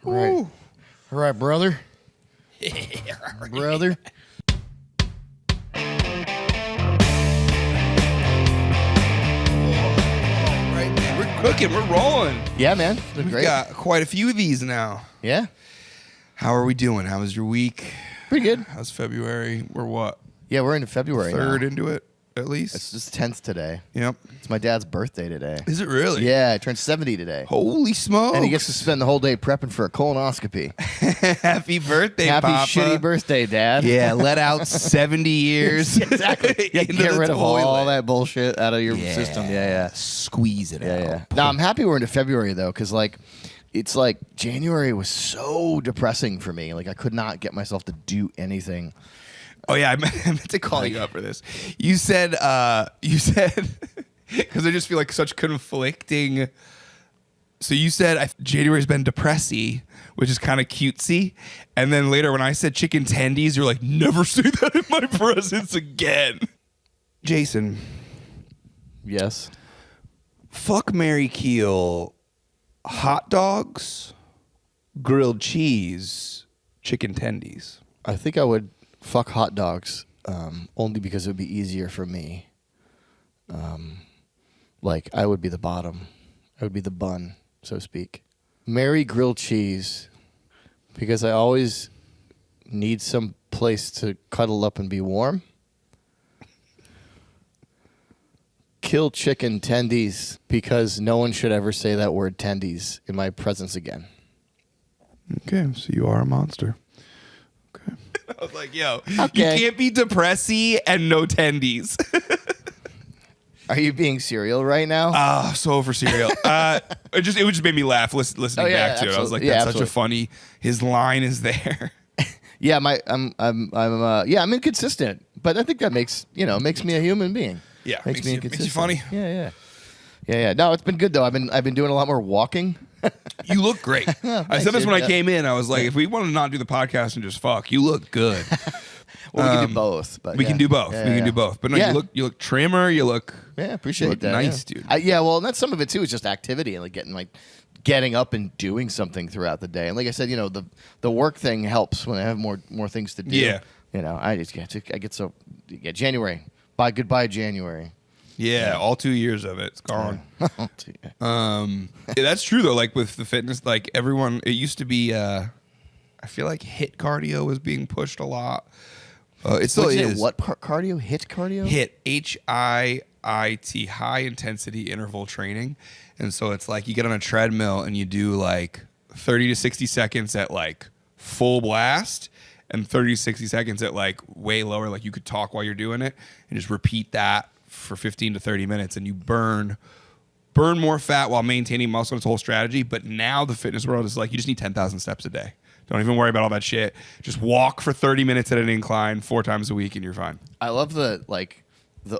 All right, brother. Brother. Right, man. We're cooking. We're rolling. Yeah, man. It's been We've great. got quite a few of these now. Yeah. How are we doing? How was your week? Pretty good. How's February? We're what? Yeah, we're into February Third now. into it, at least? It's just 10th today. Yep. It's my dad's birthday today. Is it really? Yeah, I turned 70 today. Holy smokes. And he gets to spend the whole day prepping for a colonoscopy. Happy birthday, Happy Papa. shitty birthday, Dad. Yeah, let out 70 years. Exactly. Yeah, into get the rid of all toilet. that bullshit out of your system. Yeah. Squeeze it out. Yeah. No, I'm happy we're into February, though, because, it's like January was so depressing for me. Like, I could not get myself to do anything. Oh, yeah, I meant to call you up for this. You said, because I just feel like such conflicting. So you said January's been depressy, which is kind of cutesy. And then later when I said chicken tendies, you're like, never say that in my presence again. Jason. Yes. Fuck, marry, Keele. Hot dogs, grilled cheese, chicken tendies. I think I would fuck hot dogs only because it would be easier for me. I would be the bottom. I would be the bun, so to speak. Marry grilled cheese because I always need some place to cuddle up and be warm. Kill chicken tendies because no one should ever say that word tendies in my presence again. Okay, so you are a monster. Okay. I was like, yo, Okay. You can't be depressy and no tendies. Are you being serial right now? So over cereal. It just made me laugh listening back to it. I was like, that's such a funny. His line is there. Yeah, I'm inconsistent, but I think that makes me a human being. Yeah, makes me inconsistent. makes you funny. Yeah. No, it's been good though. I've been doing a lot more walking. You look great. I said this when I came in. I was like, if we want to not do the podcast and just fuck, you look good. Well, we can do both. But we can do both. Yeah, we can do both. But no, you look trimmer. You look. Yeah, appreciate you look that. Nice, dude. Well, and that's some of it too. Is just activity and getting up and doing something throughout the day. And like I said, the work thing helps when I have more things to do. Yeah. January. Goodbye January. Yeah, all 2 years of it's gone. That's true though. Like with the fitness, like everyone, it used to be. I feel like HIIT cardio was being pushed a lot. It still is. What cardio? HIIT cardio? HIIT, HIIT, high intensity interval training, and so it's like you get on a treadmill and you do like 30 to 60 seconds at like full blast. And 30 to 60 seconds at like way lower, like you could talk while you're doing it, and just repeat that for 15 to 30 minutes, and you burn more fat while maintaining muscle. It's a whole strategy. But now the fitness world is like you just need 10,000 steps a day. Don't even worry about all that shit. Just walk for 30 minutes at an incline 4 times a week, and you're fine. I love the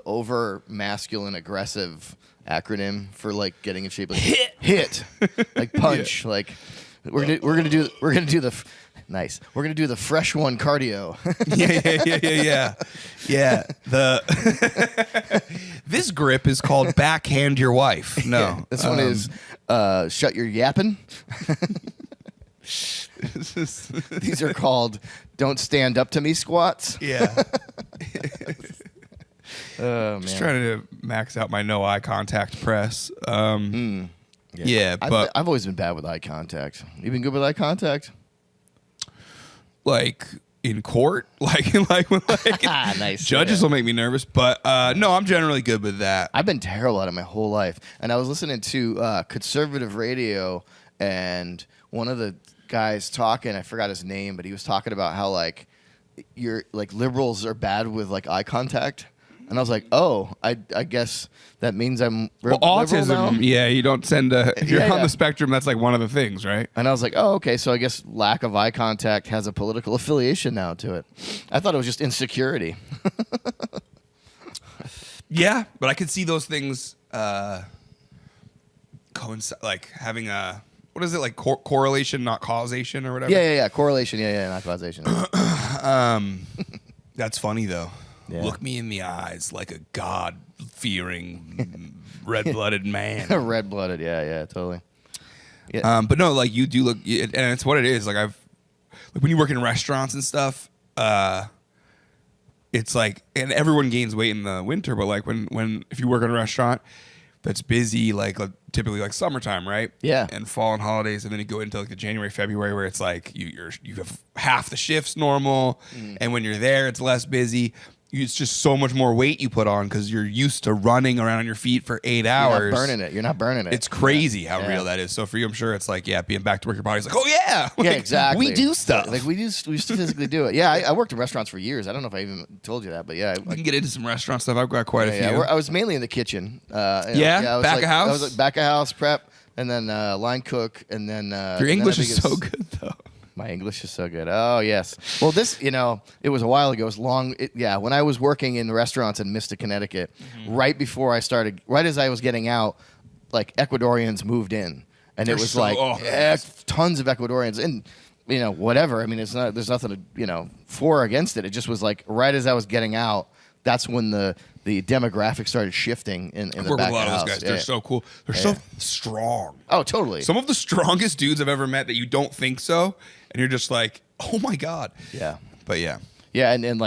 over masculine aggressive acronym for like getting in shape. Like hit, like punch, Yeah. like we're gonna do the. Nice. We're gonna do the fresh one cardio. Yeah. This grip is called backhand your wife. No, Yeah, this one is shut your yapping. These are called don't stand up to me squats. Yeah. Oh man. Just trying to max out my no eye contact press. Yeah, but I've always been bad with eye contact. You been good with eye contact? Like in court, like Nice. judges will make me nervous, but no, I'm generally good with that. I've been terrible at it my whole life, and I was listening to conservative radio, and one of the guys talking, I forgot his name, but he was talking about how liberals are bad with eye contact. And I was like, oh, I guess that means I'm well, autism, now? Yeah, you don't send if you're Yeah, on yeah. the spectrum, that's like one of the things, right? And I was like, oh, okay, so I guess lack of eye contact has a political affiliation now to it. I thought it was just insecurity. Yeah, but I could see those things coincide, like having a, what is it, like correlation, not causation or whatever? Yeah. Correlation, not causation. That's funny, though. Yeah. Look me in the eyes like a God-fearing, red-blooded man. Red-blooded, yeah, totally. Yeah. But no, like you do look, and it's what it is. Like when you work in restaurants and stuff, it's like, and everyone gains weight in the winter, but like if you work in a restaurant that's busy, like typically like summertime, right? Yeah. And fall and holidays, and then you go into like the January, February, where it's like you have half the shifts normal, and when you're there, it's less busy. It's just so much more weight you put on because you're used to running around on your feet for 8 hours. You're not burning it. It's crazy how real that is. So for you, I'm sure it's like, being back to work, your body's like, oh yeah, like, Yeah, exactly. we do stuff. Like we physically do it. Yeah, I worked in restaurants for years. I don't know if I even told you that, but yeah. We can get into some restaurant stuff. I've got quite a few. I was mainly in the kitchen. Back of house? I was like back of house prep, and then line cook, and then your English is so good though. My English is so good. Oh, yes. Well, this, it was a while ago. It was long. When I was working in restaurants in Mystic, Connecticut, right before I started, right as I was getting out, like Ecuadorians moved in. And it was tons of Ecuadorians. And, whatever. I mean, there's nothing to, for or against it. It just was like right as I was getting out, that's when the demographic started shifting in the back of the house. I work with a lot of those guys. They're so cool. They're so strong. Oh, totally. Some of the strongest dudes I've ever met that you don't think so. And you're just like, oh my God. Yeah. But yeah. Yeah, and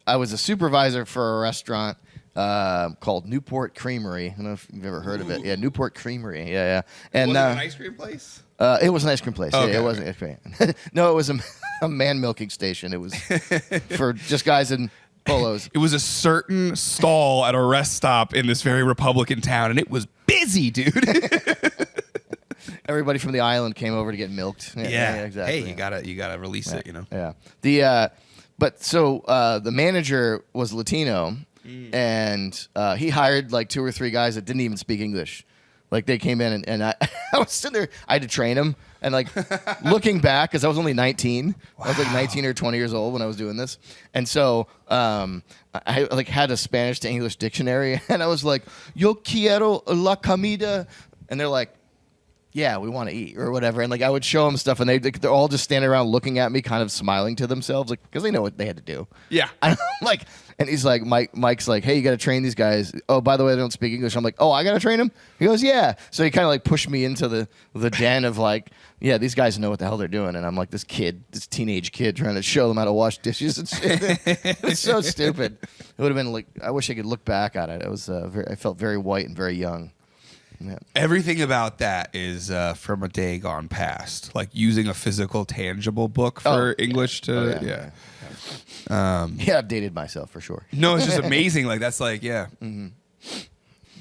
I was a supervisor for a restaurant called Newport Creamery. I don't know if you've ever heard of it. Yeah, Newport Creamery. Yeah. And was it an ice cream place? It was an ice cream place. Okay, Yeah, it wasn't ice cream. No, it was a man milking station. It was for just guys in polos. It was a certain stall at a rest stop in this very Republican town, and it was busy, dude. Everybody from the island came over to get milked. Yeah, exactly. Hey, you gotta release it, Yeah. The manager was Latino, and he hired like 2 or 3 guys that didn't even speak English. Like they came in and I was sitting there. I had to train them, and like looking back, because I was only 19. Wow. I was like 19 or 20 years old when I was doing this, and so I like had a Spanish to English dictionary, and I was like, "Yo quiero la comida," and they're like, yeah, we want to eat or whatever. And like I would show them stuff, and they're all just standing around looking at me, kind of smiling to themselves, like because they know what they had to do. Yeah. And I'm like, and he's like, Mike's like, hey, you got to train these guys. Oh, by the way, they don't speak English. I'm like, oh, I got to train them. He goes, yeah. So he kind of like pushed me into the den of like, yeah, these guys know what the hell they're doing, and I'm like this teenage kid trying to show them how to wash dishes and shit. It's so stupid. It would have been like, I wish I could look back at it. It was I felt very white and very young. Yeah. Everything about that is from a day gone past. Like using a physical, tangible book for English to, I've dated myself for sure. No, it's just amazing. Like that's like, Mm-hmm.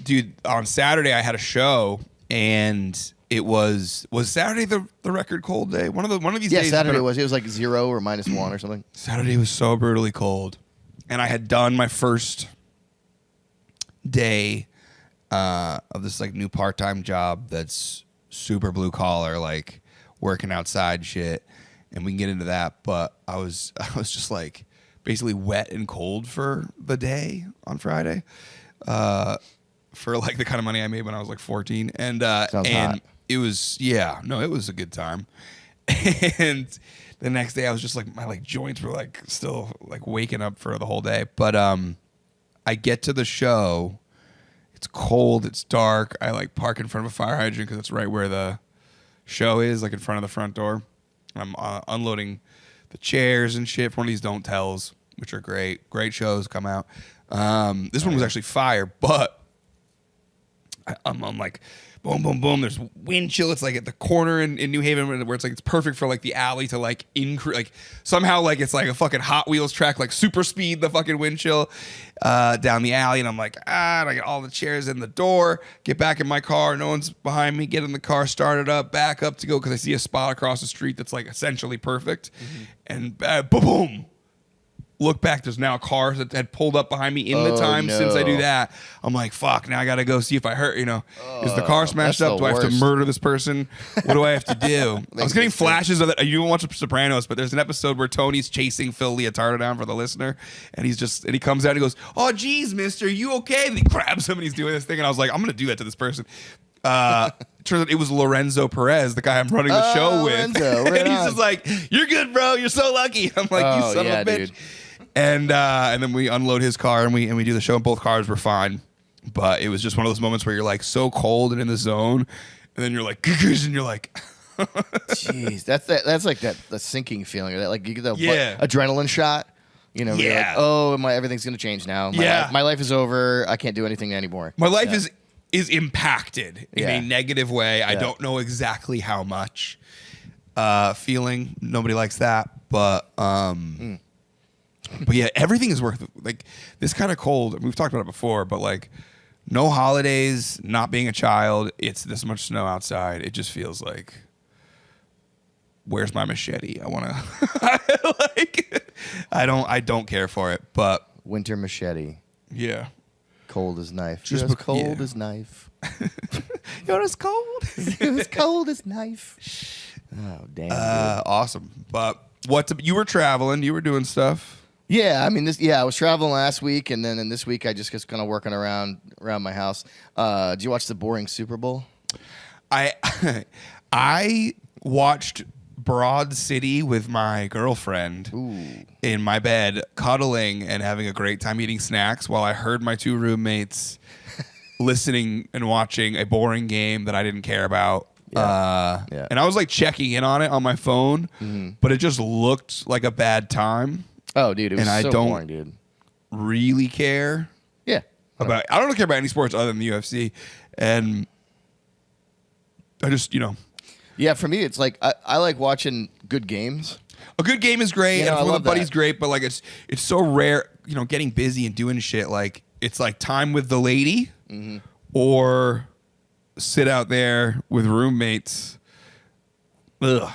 Dude, on Saturday I had a show, and it was Saturday the record cold day. One of these days. Yeah, Saturday was like 0 or -1 or something. Saturday was so brutally cold, and I had done my first day of this like new part-time job that's super blue collar, like working outside shit, and we can get into that. But I was just like basically wet and cold for the day on Friday, for like the kind of money I made when I was like 14, and hot. It was it was a good time. And the next day I was just like my like joints were like still like waking up for the whole day. But I get to the show. It's cold. It's dark. I like park in front of a fire hydrant because it's right where the show is, like in front of the front door. I'm unloading the chairs and shit for one of these don't tells, which are great. Great shows come out. This one was actually fire, but I'm like, boom, boom, boom. There's wind chill. It's like at the corner in New Haven where it's like it's perfect for like the alley to like increase. Like somehow like it's like a fucking Hot Wheels track, like super speed the fucking wind chill down the alley. And I'm like, and I get all the chairs in the door, get back in my car. No one's behind me. Get in the car, start it up, back up to go because I see a spot across the street that's like essentially perfect. And boom, boom. Look back, there's now a car that had pulled up behind me in the time since I do that. I'm like, fuck, now I gotta go see if I hurt, is the car smashed up? Do I have to murder this person? What do I have to do? I was getting flashes of it. You don't watch The Sopranos, but there's an episode where Tony's chasing Phil Leotardo down for the listener, and he comes out and he goes, oh geez, mister, you okay? And he grabs him and he's doing this thing, and I was like, I'm gonna do that to this person. Turns out it was Lorenzo Perez, the guy I'm running the show with. Right and he's just like, you're good, bro. You're so lucky. I'm like, you son of a bitch. Dude. And then we unload his car and we do the show, and both cars were fine. But it was just one of those moments where you're like so cold and in the zone, and then you're like, and you're like, jeez, that's like the sinking feeling, like you get the Yeah. adrenaline shot. You know, where you're like, Yeah. oh, everything's gonna change now. My life is over. I can't do anything anymore. my life is impacted in Yeah. a negative way. I Yeah. don't know exactly how much. Feeling nobody likes that, but yeah, everything is worth like this kind of cold. We've talked about it before, but like no holidays, not being a child. It's this much snow outside. It just feels like, where's my machete? I want to like. I don't care for it, but Winter machete, yeah, cold as knife. Just Just bec- cold yeah. as knife. You're as cold. It was cold as knife. Oh damn. Dude. Awesome. But you were traveling, you were doing stuff. Yeah, I mean I was traveling last week, and then this week I just kind of working around my house. Did you watch the boring Super Bowl? I watched Broad City with my girlfriend in my bed, cuddling and having a great time eating snacks while I heard my two roommates listening and watching a boring game that I didn't care about. Yeah. And I was like checking in on it on my phone, but it just looked like a bad time. Oh, dude, it was And so I don't boring, dude. really care Yeah. about. I don't care about any sports other than the UFC, and I just Yeah, for me, it's like I like watching good games. a good game is great, You know, and I with a love buddy's that. great, but like it's so rare, getting busy and doing shit. Like it's like time with the lady, or sit out there with roommates. Ugh.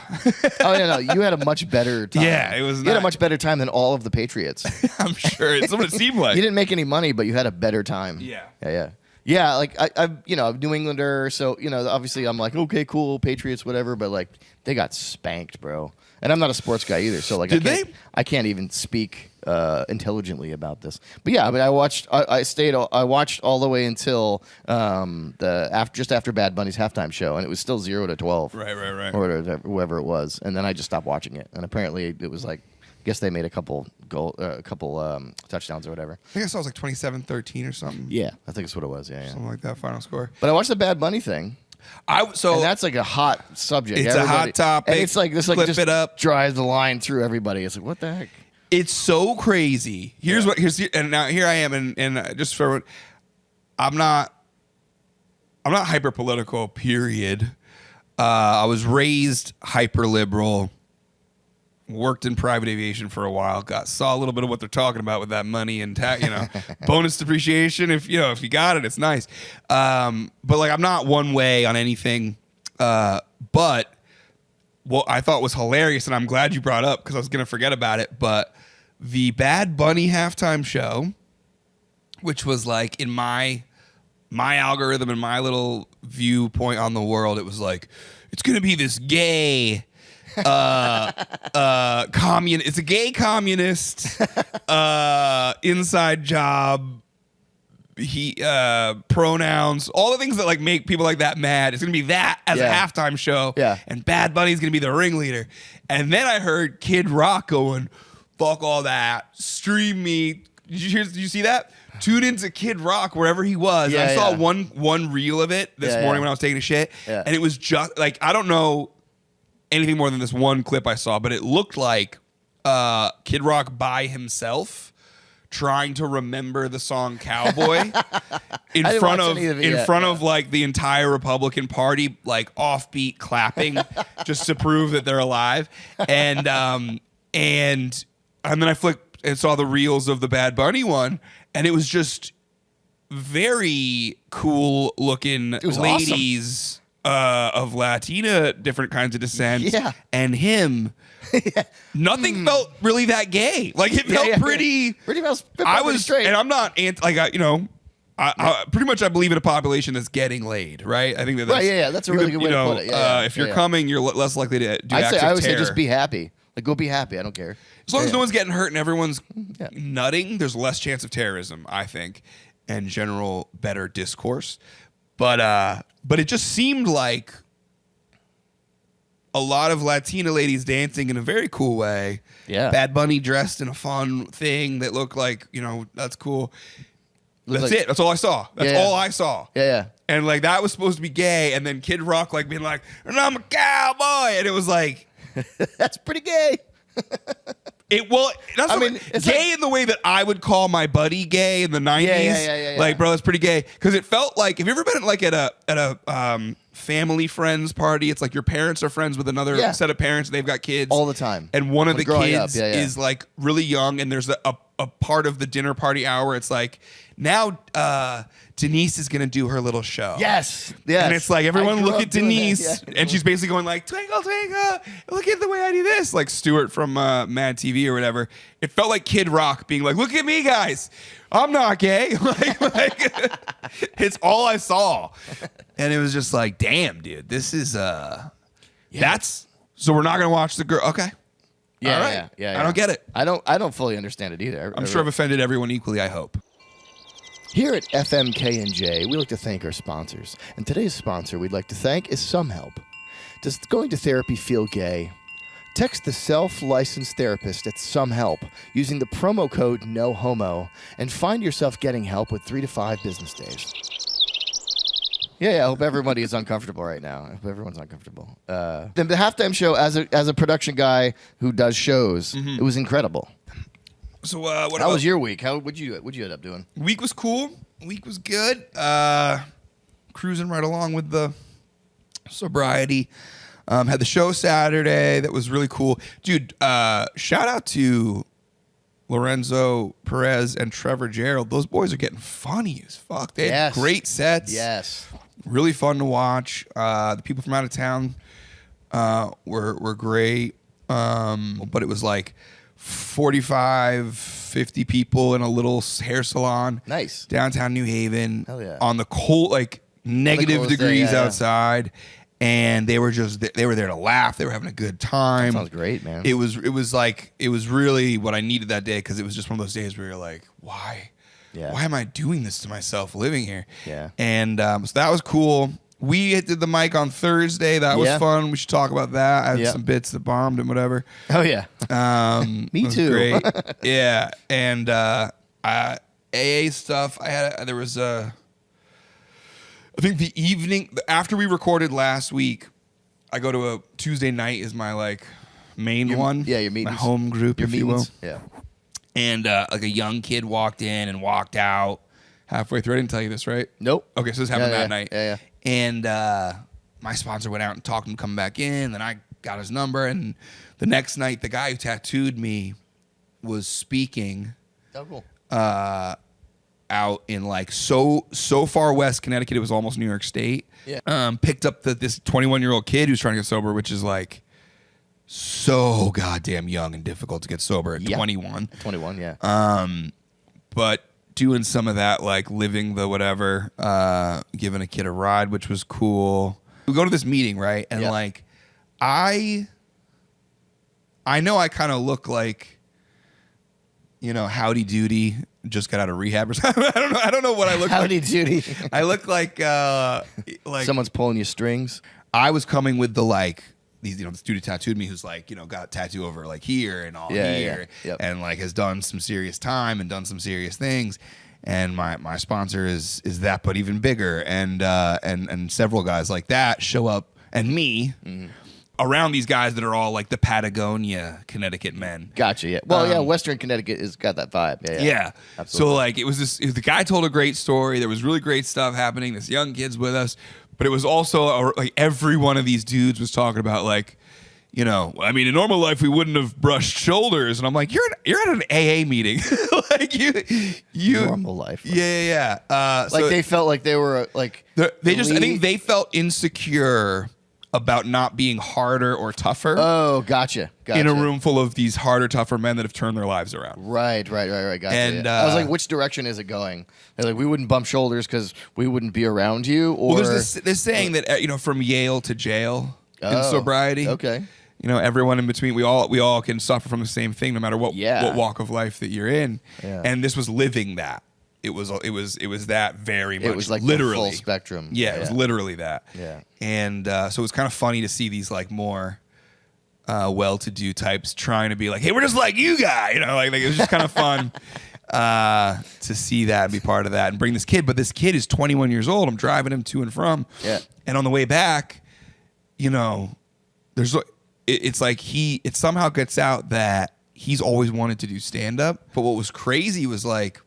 Oh yeah, no, you had a much better time. Yeah, it was You had a not- much better time than all of the Patriots. I'm sure it's what it seemed like. You didn't make any money, but you had a better time. Yeah. Yeah, like I'm New Englander, so obviously I'm like, okay, cool, Patriots, whatever, but like they got spanked, bro. And I'm not a sports guy either, so like I can't even speak intelligently about this. But yeah, I mean, I watched all the way until just after Bad Bunny's halftime show, and it was still 0-12, Right. or whoever it was, and then I just stopped watching it, and apparently it was like, I guess they made a couple touchdowns or whatever. I think I saw it was like 27-13 or something. Yeah, I think it's what it was. Yeah. Something like that final score. But I watched the Bad Bunny thing. And that's like a hot subject. It's a hot topic. And it's like this, like Clip just it up. drives the line through everybody. It's like, what the heck? It's so crazy. And now here I am, and just for I'm not hyper political. Period. I was raised hyper liberal. Worked in private aviation for a while. Saw a little bit of what they're talking about with that money and bonus depreciation. If you got it, it's nice. But like I'm not one way on anything. But what I thought was hilarious, and I'm glad you brought up because I was gonna forget about it. But the Bad Bunny halftime show, which was like in my algorithm and my little viewpoint on the world, it was like it's gonna be this gay. It's a gay communist inside job. Pronouns, all the things that like make people like that mad. It's gonna be that as a halftime show. Yeah. And Bad Bunny's gonna be the ringleader. And then I heard Kid Rock going, "Fuck all that. Stream me." Did you see that? Tune into Kid Rock wherever he was. Yeah, I saw yeah. one reel of it this morning when I was taking a shit, and it was just like I don't know anything more than this one clip I saw, but it looked like Kid Rock by himself trying to remember the song Cowboy in front of like the entire Republican Party, like offbeat clapping just to prove that they're alive. And then I flipped and saw the reels of the Bad Bunny one, and it was just very cool looking ladies. Awesome. Of Latina, different kinds of descent, and him. Nothing felt really that gay. Like it felt pretty. I was straight, and I'm not I pretty much I believe in a population that's getting laid, right? I think that's right. That's a really good way to put it. If you're coming, you're less likely to do acts of I would say terror. just be happy. Like go be happy. I don't care. As long as no one's getting hurt and everyone's nutting, there's less chance of terrorism, I think, and general better discourse. But it just seemed like a lot of Latina ladies dancing in a very cool way. Yeah. Bad Bunny dressed in a fun thing that looked like, that's cool. That's it. That's all I saw. That's all I saw. Yeah. And like that was supposed to be gay, and then Kid Rock like being like, and I'm a cowboy, and it was like, that's pretty gay. It's gay in the way that I would call my buddy gay in the 90s. Yeah. Like, bro, it's pretty gay because it felt like, have you ever been like at a family friends party? It's like your parents are friends with another set of parents, and they've got kids all the time, and one of the kids is like really young, and there's a part of the dinner party hour. It's like, now Denise is gonna do her little show. Yes. And it's like, everyone look at Denise, and she's basically going like, twinkle twinkle, look at the way I do this, like Stuart from Mad TV or whatever. It felt like Kid Rock being like, look at me, guys, I'm not gay. like it's all I saw, and it was just like, damn, dude, this is that's so we're not gonna watch the girl. Okay. Yeah, all right. yeah. I don't get it. I don't fully understand it either. I'm sure I've offended everyone equally, I hope. Here at FMK&J, we like to thank our sponsors. And today's sponsor we'd like to thank is Some Help. Does going to therapy feel gay? Text the self-licensed therapist at Some Help using the promo code NOHOMO and find yourself getting help with 3 to 5 business days. Yeah, I hope everybody is uncomfortable right now. I hope everyone's uncomfortable. The halftime show, as a production guy who does shows, it was incredible. So how was your week? What'd you end up doing? Week was cool. Week was good. Cruising right along with the sobriety. Had the show Saturday. That was really cool. Dude, shout out to Lorenzo Perez and Trevor Gerald. Those boys are getting funny as fuck. They had great sets. Yes. Really fun to watch. The people from out of town were great. But it was like 45, 50 people in a little hair salon. Nice. Downtown New Haven. Hell yeah. On the cold, like negative degrees outside. And they were there to laugh. They were having a good time. That sounds great, man. It was really what I needed that day, because it was just one of those days where you're like, why? Yeah. Why am I doing this to myself living here? Yeah. And so that was cool. We did the mic on Thursday. That was fun. We should talk about that. I had some bits that bombed and whatever. Oh, yeah. Me too. Great. Yeah. And AA stuff. There was I think the evening after we recorded last week, I go to a Tuesday night is my like main one. Yeah, your meetings. My home group, if you will. Yeah. And like a young kid walked in and walked out halfway through. I didn't tell you this, right? Nope. Okay, so this happened that night. Yeah. And my sponsor went out and talked to him to come back in. Then I got his number. And the next night, the guy who tattooed me was speaking. Oh, cool. Out in like so far west Connecticut, it was almost New York State. Yeah. Picked up this 21-year-old kid who's trying to get sober, which is like so goddamn young and difficult to get sober at 21. 21, yeah. But doing some of that, like living the whatever, giving a kid a ride, which was cool. We go to this meeting, right? And like, I know I kind of look like, Howdy Doody, just got out of rehab or something. I don't know what I look like. Howdy Doody. I look like someone's pulling you strings. I was coming with the like these, this dude who tattooed me who's like, got a tattoo over like here and all here, and like has done some serious time and done some serious things. And my sponsor is that, but even bigger. And several guys like that show up, and me around these guys that are all like the Patagonia Connecticut men. Gotcha. Yeah. Well, Western Connecticut has got that vibe. Yeah. Absolutely. So like the guy told a great story. There was really great stuff happening. This young kid's with us, but it was also like every one of these dudes was talking about like, in normal life we wouldn't have brushed shoulders, and I'm like, you're at an AA meeting, like you normal life. Right? Yeah. Like so they felt like they were like I think they felt insecure about not being harder or tougher. Oh, gotcha. In a room full of these harder, tougher men that have turned their lives around. Right. Gotcha. And I was like, which direction is it going? They're like, we wouldn't bump shoulders because we wouldn't be around you. Or there's this saying that from Yale to jail in sobriety. Okay. Everyone in between, we all can suffer from the same thing, no matter what walk of life that you're in. Yeah. And this was living that. It was that very much. It was like literally the full spectrum. Yeah, it was literally that. Yeah. And so it was kind of funny to see these like more well-to-do types trying to be like, hey, we're just like you guy, like it was just kind of fun. to see that and be part of that and bring this kid. But this kid is 21 years old. I'm driving him to and from. Yeah. And on the way back, you know, it's like it somehow gets out that he's always wanted to do stand-up. But what was crazy was like,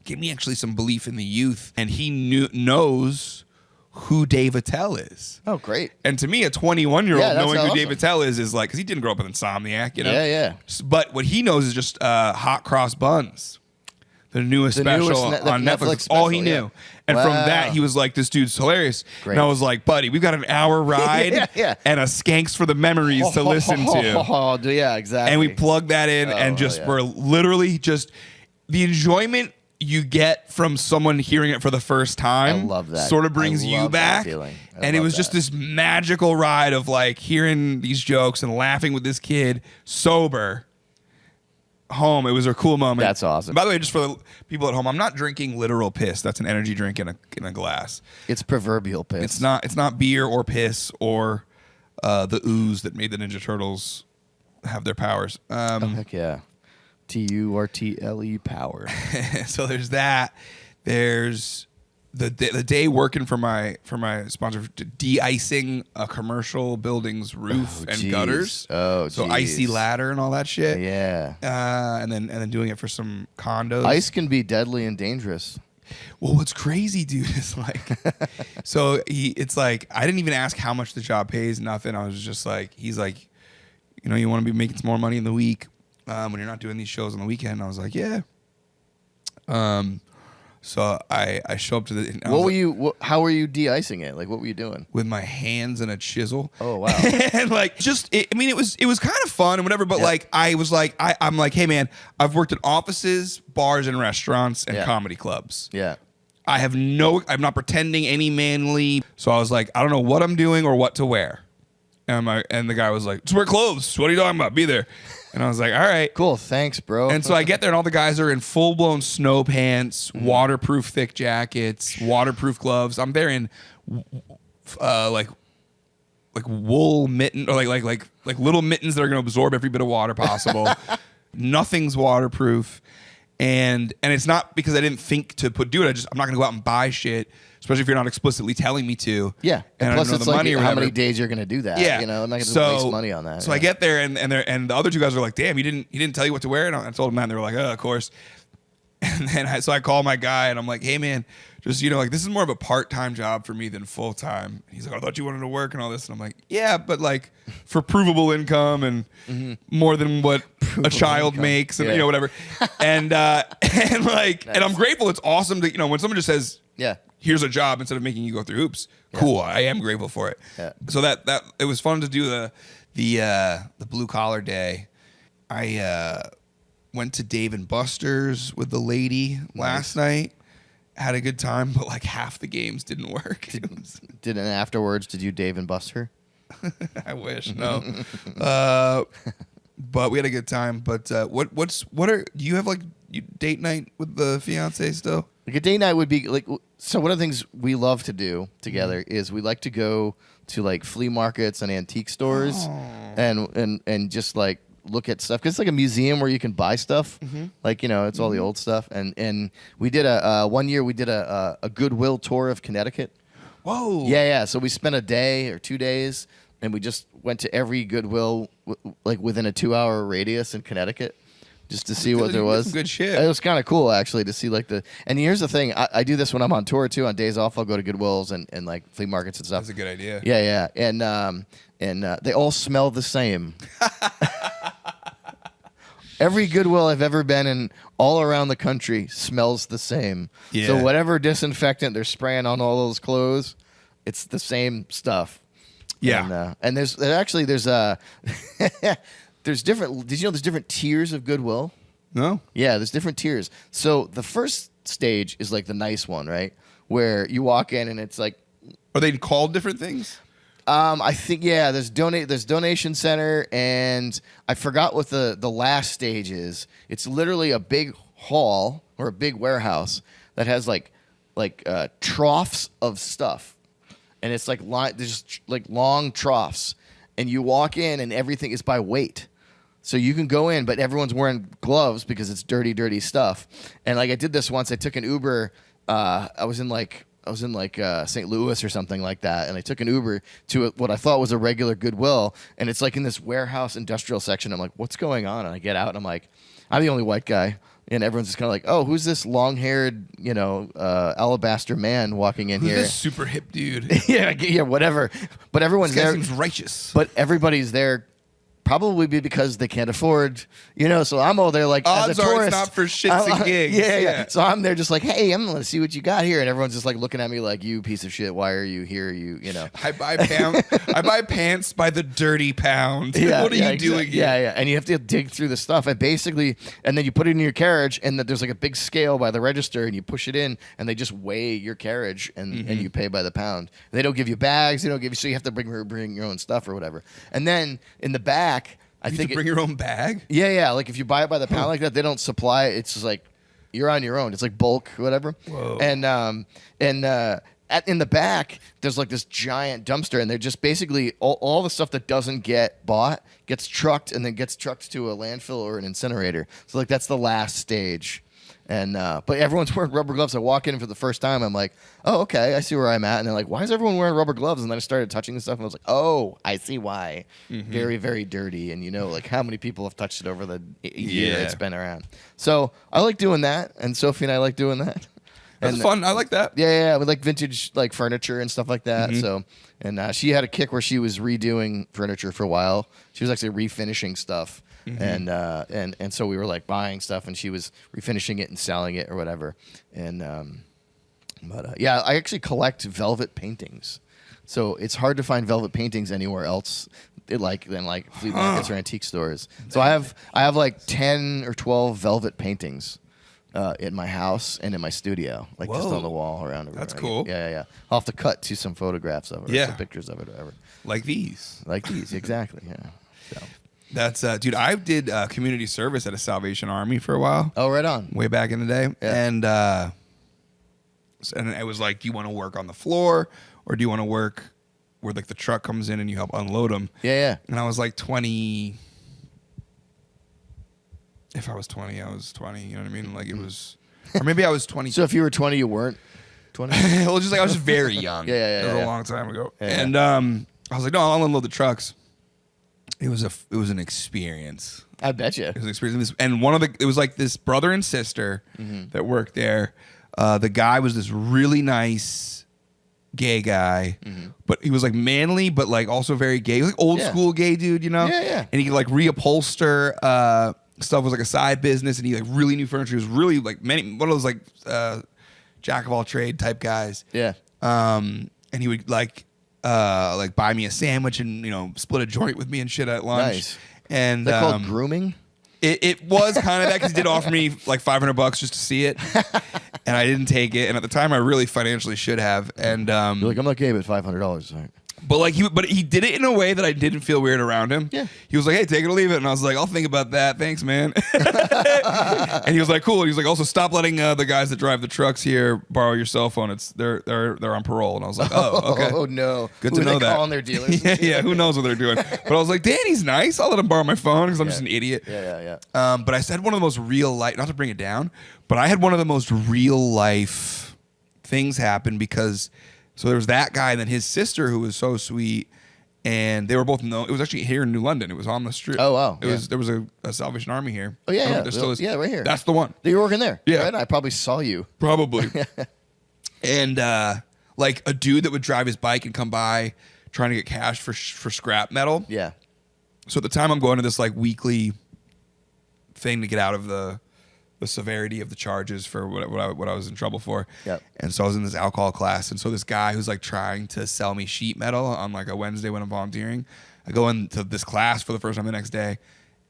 gave me actually some belief in the youth. And he knows who Dave Attell is. Oh, great. And to me, a 21-year-old Yeah, that's knowing who awesome. Dave Attell is like, because he didn't grow up with Insomniac, you know? Yeah. But what he knows is just Hot Cross Buns, the newest special on Netflix. That's all he knew. And from that, he was like, this dude's hilarious. Great. And I was like, buddy, we've got an hour ride and a Skanks for the Memories to listen to. Yeah, exactly. And we plugged that in and just were literally just the enjoyment you get from someone hearing it for the first time. I love that. Sort of brings you back. And it was just this magical ride of like hearing these jokes and laughing with this kid sober home. It was a cool moment. That's awesome. By the way, just for the people at home, I'm not drinking literal piss. That's an energy drink in a glass. It's proverbial piss. It's not beer or piss or the ooze that made the Ninja Turtles have their powers. Heck yeah. TURTLE power. So there's that. There's the day working for my sponsor de-icing a commercial building's roof and gutters. Oh, so icy ladder and all that shit. Yeah. And then doing it for some condos. Ice can be deadly and dangerous. Well, what's crazy, dude, is like, so it's like I didn't even ask how much the job pays. Nothing. I was just like, he's like, you know, you want to be making some more money in the week. When you're not doing these shows on the weekend. I was like, yeah. So I show up to the. How were you de-icing it? Like, what were you doing? With my hands and a chisel. Oh wow! And like, it was kind of fun and whatever. But like, I was like, I'm like, hey man, I've worked in offices, bars, and restaurants and comedy clubs. Yeah. I'm not pretending any manly. So I was like, I don't know what I'm doing or what to wear. And the guy was like, just wear clothes. What are you talking about? Be there. And I was like, all right. Cool. Thanks, bro. And so I get there, and all the guys are in full-blown snow pants, waterproof thick jackets, waterproof gloves. I'm there in like wool mitten or like little mittens that are going to absorb every bit of water possible. Nothing's waterproof, and it's not because I didn't think to do it. I'm not going to go out and buy shit. Especially if you're not explicitly telling me to. Yeah. And plus, I don't know it's the like money or how whatever. many days you're going to do that. Yeah. You know, I'm not going to waste money on that. So I get there and the other two guys are like, damn, he didn't tell you what to wear? And I told them that, and they were like, oh, of course. And then I call my guy and I'm like, hey man, just, you know, like this is more of a part-time job for me than full-time. He's like, I thought you wanted to work and all this. And I'm like, yeah, but like for provable income and more than what a child makes and, you know, whatever. And like, and I'm grateful. It's awesome to, you know, when someone just says, here's a job instead of making you go through hoops. Cool. I am grateful for it. Yeah. So that it was fun to do the blue collar day. I went to Dave and Buster's with the lady last night. Had a good time, but like half the games didn't work. And afterwards, did you Dave and Buster? I wish. No. But we had a good time. But do you have like date night with the fiance still? Like a date night would be like, so one of the things we love to do together is we like to go to like flea markets and antique stores and just like look at stuff, because it's like a museum where you can buy stuff. Like, you know, it's all the old stuff. And we did one year we did a Goodwill tour of Connecticut. Whoa. Yeah. So we spent a day or 2 days and we just went to every Goodwill like within a 2-hour radius in Connecticut, just to see what there was. Some good shit. It was kind of cool actually to see like and here's the thing, I do this when I'm on tour too. On days off, I'll go to Goodwills and like flea markets and stuff. That's a good idea. Yeah. And they all smell the same. Every Goodwill I've ever been in all around the country smells the same. Yeah. So whatever disinfectant they're spraying on all those clothes, it's the same stuff. Yeah. And there's different. Did you know there's different tiers of Goodwill? No. Yeah, there's different tiers. So the first stage is like the nice one, right? Where you walk in and it's like, are they called different things? I think there's donation center, and I forgot what the last stage is. It's literally a big hall or a big warehouse that has like troughs of stuff, and it's there's just like long troughs, and you walk in and everything is by weight. So you can go in, but everyone's wearing gloves because it's dirty, dirty stuff. And like I did this once. I took an Uber. I was in St. Louis or something like that, and I took an Uber to what I thought was a regular Goodwill, and it's like in this warehouse industrial section. I'm like, what's going on? And I get out, and I'm like, I'm the only white guy, and everyone's just kind of like, oh, who's this long-haired, alabaster man walking in Who's here? this super hip dude? yeah, whatever. But everyone's This guy there. seems righteous. But everybody's there. Probably because they can't afford, so I'm all there like Odds as a are tourist. it's not for shits and gigs. Yeah. So I'm there just like, hey, I'm gonna see what you got here, and everyone's just like looking at me like, you piece of shit. Why are you here? I buy pants by the dirty pound. What are you doing here? Yeah. And you have to dig through the stuff, and then you put it in your carriage, and there's like a big scale by the register, and you push it in, and they just weigh your carriage, and you pay by the pound. They don't give you bags. They don't give you, so you have to bring your own stuff or whatever. And then in the back. I think bring your own bag. Yeah. Like if you buy it by the pound like that, they don't supply it. It's just like you're on your own. It's like bulk, whatever. Whoa. And in the back, there's like this giant dumpster, and they're just basically all the stuff that doesn't get bought gets trucked, and then gets trucked to a landfill or an incinerator. So like that's the last stage. And but everyone's wearing rubber gloves. I walk in for the first time. I'm like, oh, okay, I see where I'm at. And they're like, why is everyone wearing rubber gloves? And then I started touching the stuff, and I was like, oh, I see why. Very, very dirty. And like how many people have touched it over the year it's been around. So I like doing that, and Sophie and I like doing that. That's fun. I like that. Yeah. We like vintage like furniture and stuff like that. So and she had a kick where she was redoing furniture for a while. She was actually refinishing stuff. And so we were like buying stuff, and she was refinishing it and selling it or whatever. And I actually collect velvet paintings. So it's hard to find velvet paintings anywhere else, than flea markets or antique stores. So I have like 10 or 12 velvet paintings in my house and in my studio, like just on the wall around. That's cool. Yeah. I'll have to cut to some photographs of it, or some pictures of it, or whatever. Like these, exactly. Yeah. So. That's dude. I did community service at a Salvation Army for a while. Oh, right on. Way back in the day, and it was like, do you want to work on the floor, or do you want to work where like the truck comes in and you help unload them? Yeah. And I was like 20. If I was 20, I was 20. You know what I mean? Like it was, or maybe I was 20. So if you were 20, you weren't 20. Well, just like I was just very young. Yeah. It was a long time ago, and I was like, no, I'll unload the trucks. It was an experience. I bet you. It was an experience. And it was like this brother and sister that worked there. The guy was this really nice gay guy, but he was like manly, but like also very gay. He was like old school gay dude, Yeah. And he could like reupholster stuff, was like a side business, and he like really knew furniture. He was really like one of those like jack of all trade type guys. Yeah. And he would like buy me a sandwich and split a joint with me and shit at lunch. Nice. And Is that called grooming? It was kind of that, because he did offer me like $500 just to see it, and I didn't take it. And at the time, I really financially should have. And You're like, I'm not gay, but $500. Right. But he did it in a way that I didn't feel weird around him. Yeah. He was like, hey, take it or leave it. And I was like, I'll think about that. Thanks, man. And he was like, cool. And he's like, also stop letting the guys that drive the trucks here borrow your cell phone. They're on parole. And I was like, oh, okay. Oh no. Good to know that. Calling their dealers. Yeah. Who knows what they're doing? But I was like, Danny's nice. I'll let him borrow my phone because I'm just an idiot. Yeah. But I said one of the most real life, not to bring it down, but I had one of the most real life things happen because, so there was that guy and then his sister who was so sweet, and they were both known. It was actually here in New London. It was on the street. Oh, wow. There was a Salvation Army here. Oh, yeah. I don't know if there still is. Yeah, right here. That's the one. You were working there. Yeah. Right? I probably saw you. Probably. And like a dude that would drive his bike and come by trying to get cash for scrap metal. Yeah. So at the time, I'm going to this like weekly thing to get out of the severity of the charges for what I was in trouble for. Yep. And so I was in this alcohol class, and so this guy who's like trying to sell me sheet metal on like a Wednesday when I'm volunteering, I go into this class for the first time the next day,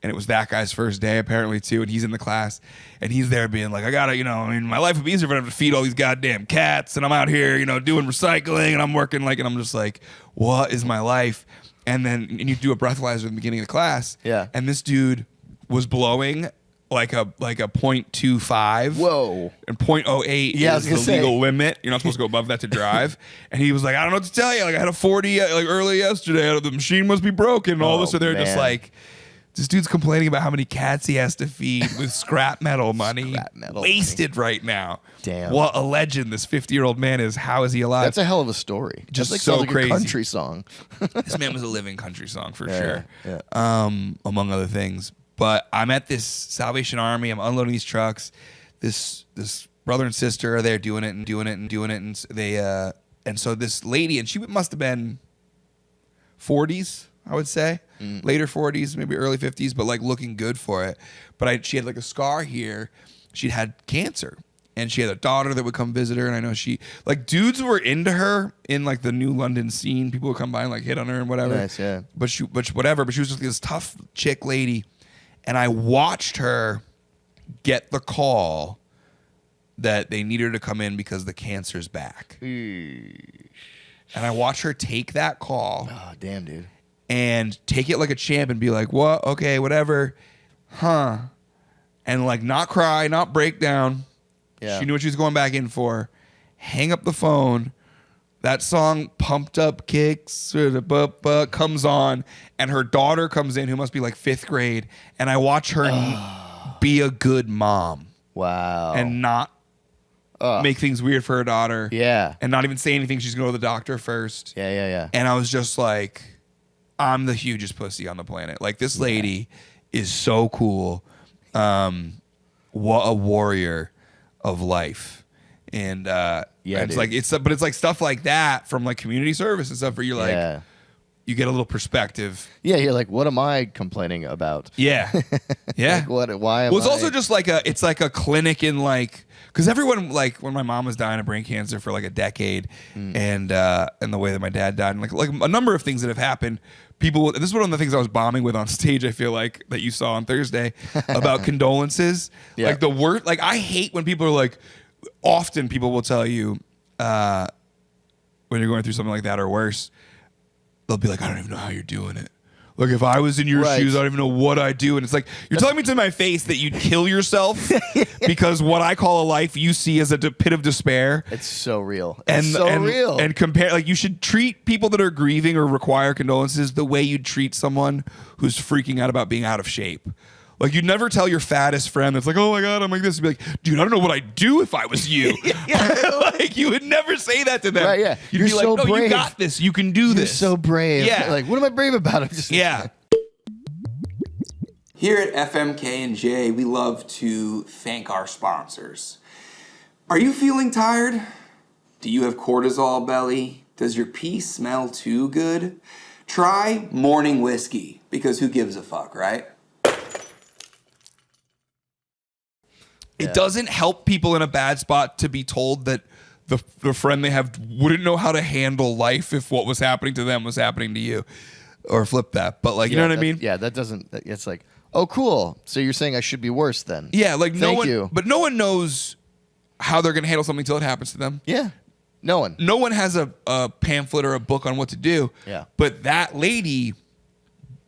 and it was that guy's first day apparently too, and he's in the class, and he's there being like, I gotta, my life would be easier if I didn't have to feed all these goddamn cats, and I'm out here, doing recycling, and I'm working and I'm just like, what is my life? And you do a breathalyzer at the beginning of the class, and this dude was blowing like a 0.25. Whoa. And 0.08 is the legal limit. You're not supposed to go above that to drive. And he was like, I don't know what to tell you. Like I had a 40 like early yesterday. The machine must be broken and all this. So they're just like, This dude's complaining about how many cats he has to feed with scrap metal money. Wasted right now. Damn. What a legend this 50-year-old man is. How is he alive? That's a hell of a story. Just That's so sounds like crazy. A country song. This man was a living country song for sure. Yeah. Among other things. But I'm at this Salvation Army. I'm unloading these trucks. This brother and sister are there doing it. And they and so this lady, and she must have been 40s, I would say. Later 40s, maybe early 50s, but like looking good for it. But she had like a scar here. She'd had cancer. And she had a daughter that would come visit her. And I know dudes were into her in like the New London scene. People would come by and like hit on her and whatever. Nice, yeah. But she was just this tough chick lady. And I watched her get the call that they need her to come in because the cancer's back. And I watched her take that call. Oh, damn, dude. And take it like a champ and be like, what? Okay, whatever. Huh. And like not cry, not break down. Yeah. She knew what she was going back in for. Hang up the phone. That song, Pumped Up Kicks, comes on. And her daughter comes in, who must be like 5th grade. And I watch her be a good mom. Wow. And not make things weird for her daughter. Yeah. And not even say anything. She's going to go to the doctor first. Yeah. And I was just like, I'm the hugest pussy on the planet. Like, this lady is so cool. What a warrior of life. And it's like but it's like stuff like that from like community service and stuff where you're like you get a little perspective. Yeah, you're like, what am I complaining about? Yeah. Yeah. Like, why am it's also just like it's like a clinic in like, because everyone, like when my mom was dying of brain cancer for like a decade and the way that my dad died and like a number of things that have happened, this is one of the things I was bombing with on stage, I feel like, that you saw on Thursday about condolences. Yeah. Like the word, like I hate when people are like, often people will tell you when you're going through something like that or worse, they'll be like, I don't even know how you're doing it. Like, if I was in your shoes, I don't even know what I'd do. And it's like, you're telling me to my face that you'd kill yourself because what I call a life you see as a pit of despair. It's so real. It's so real. And compare, like, you should treat people that are grieving or require condolences the way you'd treat someone who's freaking out about being out of shape. Like, you'd never tell your fattest friend that's like, oh my God, I'm like this. You'd be like, dude, I don't know what I'd do if I was you. Like, you would never say that to them. Right, yeah. You'd You're be like, so no, brave. you got this. You can do this. You're so brave. Yeah. Like, what am I brave about? I'm just Here at FMK&J, we love to thank our sponsors. Are you feeling tired? Do you have cortisol belly? Does your pee smell too good? Try Mourning whiskey, because who gives a fuck, right? It doesn't help people in a bad spot to be told that the friend they have wouldn't know how to handle life if what was happening to them was happening to you. Or flip that. But like, you know what I mean? Yeah, that doesn't, it's like, oh, cool. So you're saying I should be worse then? Yeah, like Thank you. But no one knows how they're going to handle something until it happens to them. Yeah. No one. No one has a pamphlet or a book on what to do. Yeah. But that lady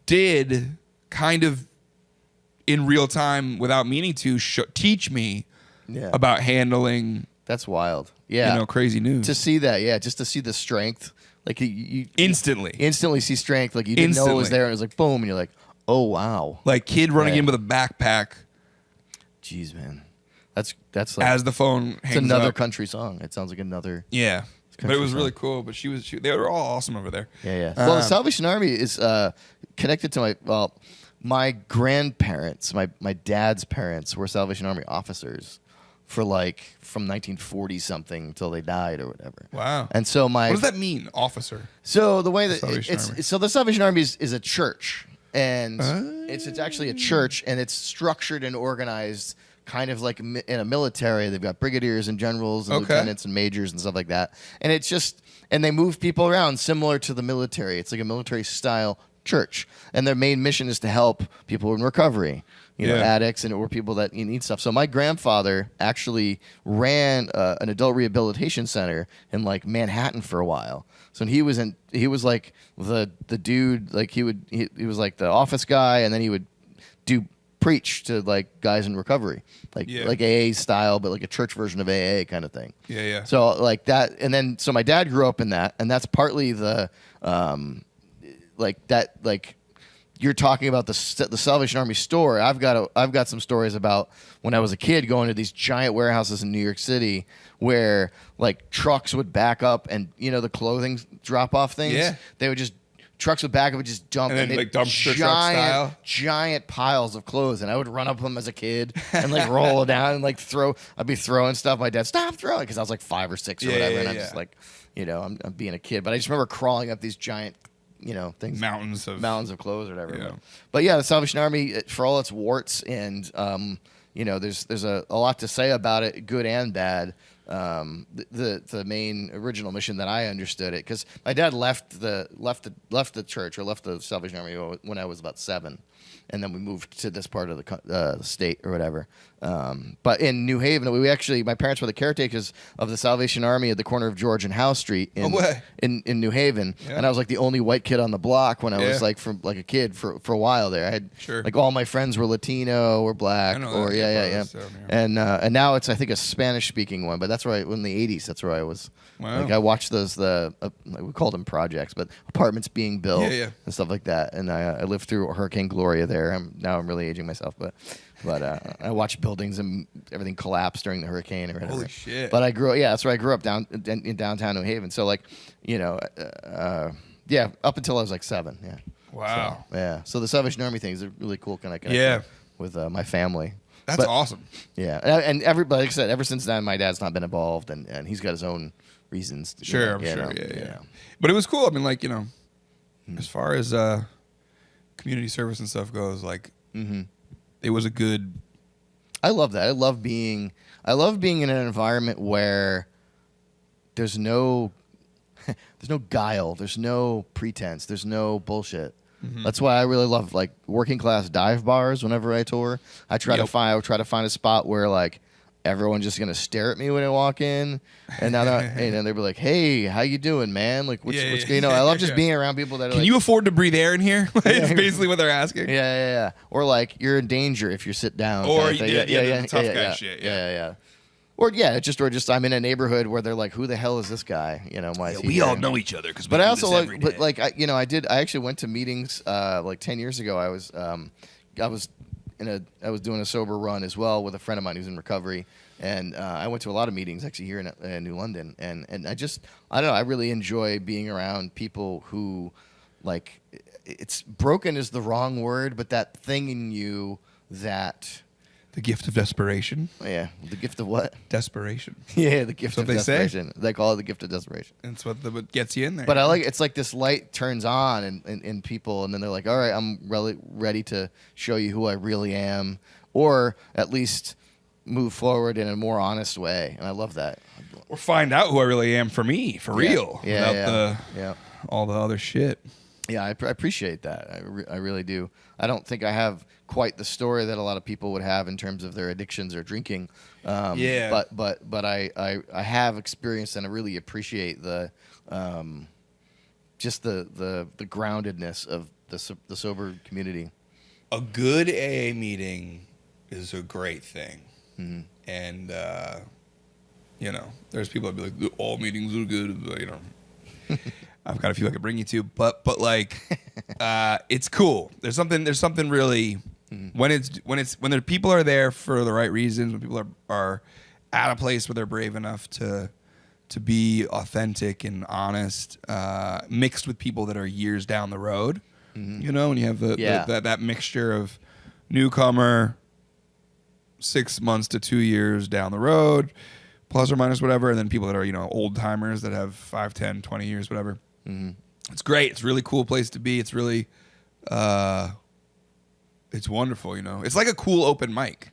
did kind of in real time, without meaning to, teach me about handling. That's wild. Yeah. Crazy news. To see that, just to see the strength. Like you instantly see strength. Like you didn't know it was there. And it was like boom, and you're like, oh wow. Like kid running in with a backpack. Jeez, man, that's like as the phone hangs it's another up. country song. It sounds like another. Yeah, but it was really cool. But they were all awesome over there. Yeah. Well, the Salvation Army is connected to my grandparents, my dad's parents were Salvation Army officers for like from 1940 something until they died or whatever. Wow. And so what does that mean, officer? So the way that the Salvation Army is a church, and it's actually a church, and it's structured and organized kind of like in a military. They've got brigadiers and generals and lieutenants and majors and stuff like that. And it's just, and they move people around similar to the military. It's like a military style church, and their main mission is to help people in recovery, addicts or people that need stuff. So my grandfather actually ran an adult rehabilitation center in like Manhattan for a while. So he was like the dude, like he was like the office guy, and then he would preach to like guys in recovery, like AA style, but like a church version of AA kind of thing. Yeah. So like that, and then so my dad grew up in that, and that's partly the you're talking about the Salvation Army store. I've got some stories about when I was a kid going to these giant warehouses in New York City where like trucks would back up and the clothing drop off things. Yeah. They would just trucks would back up and just dump And then, like, dumpster truck style? giant piles of clothes, and I would run up them as a kid and like roll it down and like throw. I'd be throwing stuff. My dad, stop throwing, because I was like 5 or 6 or whatever, and I'm just like, I'm being a kid. But I just remember crawling up these giant, things, mountains of clothes or whatever. Yeah. But yeah, the Salvation Army, for all its warts and there's a lot to say about it, good and bad. The main original mission that I understood it, because my dad left the church, or left the Salvation Army when I was about 7, and then we moved to this part of the state or whatever. But in New Haven, my parents were the caretakers of the Salvation Army at the corner of George and Howe Street in New Haven, and I was like the only white kid on the block when I was like a kid for a while there. I had like all my friends were Latino or black or and now it's, I think, a Spanish speaking one, but that's where in the 80s, that's where I was. Wow. Like I watched those we called them projects, but apartments being built and stuff like that. And I lived through Hurricane Gloria there. I'm really aging myself, but I watched buildings and everything collapse during the hurricane or whatever. Holy shit! But that's where I grew up in downtown New Haven. So like, up until I was like 7. Yeah. Wow. So, so the Salvation Army thing is a really cool connection with my family. That's awesome. Yeah, and everybody, like I said, ever since then, my dad's not been involved, and he's got his own reasons. I'm sure. Yeah. But it was cool. I mean, like, as far as community service and stuff goes, like, it was a good. I love that. I love being in an environment where there's no guile, there's no pretense, there's no bullshit. That's why I really love like working class dive bars. Whenever I tour, I try to find a spot where like everyone's just gonna stare at me when I walk in, and now they'll be like, "Hey, how you doing, man? Like, what's I love just being around people that are Can you afford to breathe air in here? It's basically what they're asking. Yeah. Or like you're in danger if you sit down. Or tough guy shit. Yeah. Or just I'm in a neighborhood where they're like, who the hell is this guy? Why is he we here? all know each other because. But I also I actually went to meetings like 10 years ago. I was doing a sober run as well with a friend of mine who's in recovery, and I went to a lot of meetings actually here in New London, and I don't know, I really enjoy being around people who, like, it's broken is the wrong word, but that thing in you that. The gift of desperation. Yeah, the gift of what? Desperation. Yeah, the gift of desperation. Say? They call it the gift of desperation. That's what gets you in there. But it's like this light turns on in people, and then they're like, all right, I'm really ready to show you who I really am, or at least move forward in a more honest way. And I love that. Or find out who I really am for real. Without all the other shit. Yeah, I appreciate that. I really do. I don't think I have quite the story that a lot of people would have in terms of their addictions or drinking. But I have experienced, and I really appreciate the just the groundedness of the sober community. A good AA meeting is a great thing, and there's people that be like, all meetings are good, but, I've got a few I could bring you to, but like, it's cool. There's something really when people are there for the right reasons, when people are at a place where they're brave enough to be authentic and honest, mixed with people that are years down the road. When you have that mixture of newcomer, 6 months to 2 years down the road, plus or minus whatever, and then people that are old timers that have 5, 10, 20 years, whatever. It's great. It's a really cool place to be. It's really, it's wonderful. It's like a cool open mic.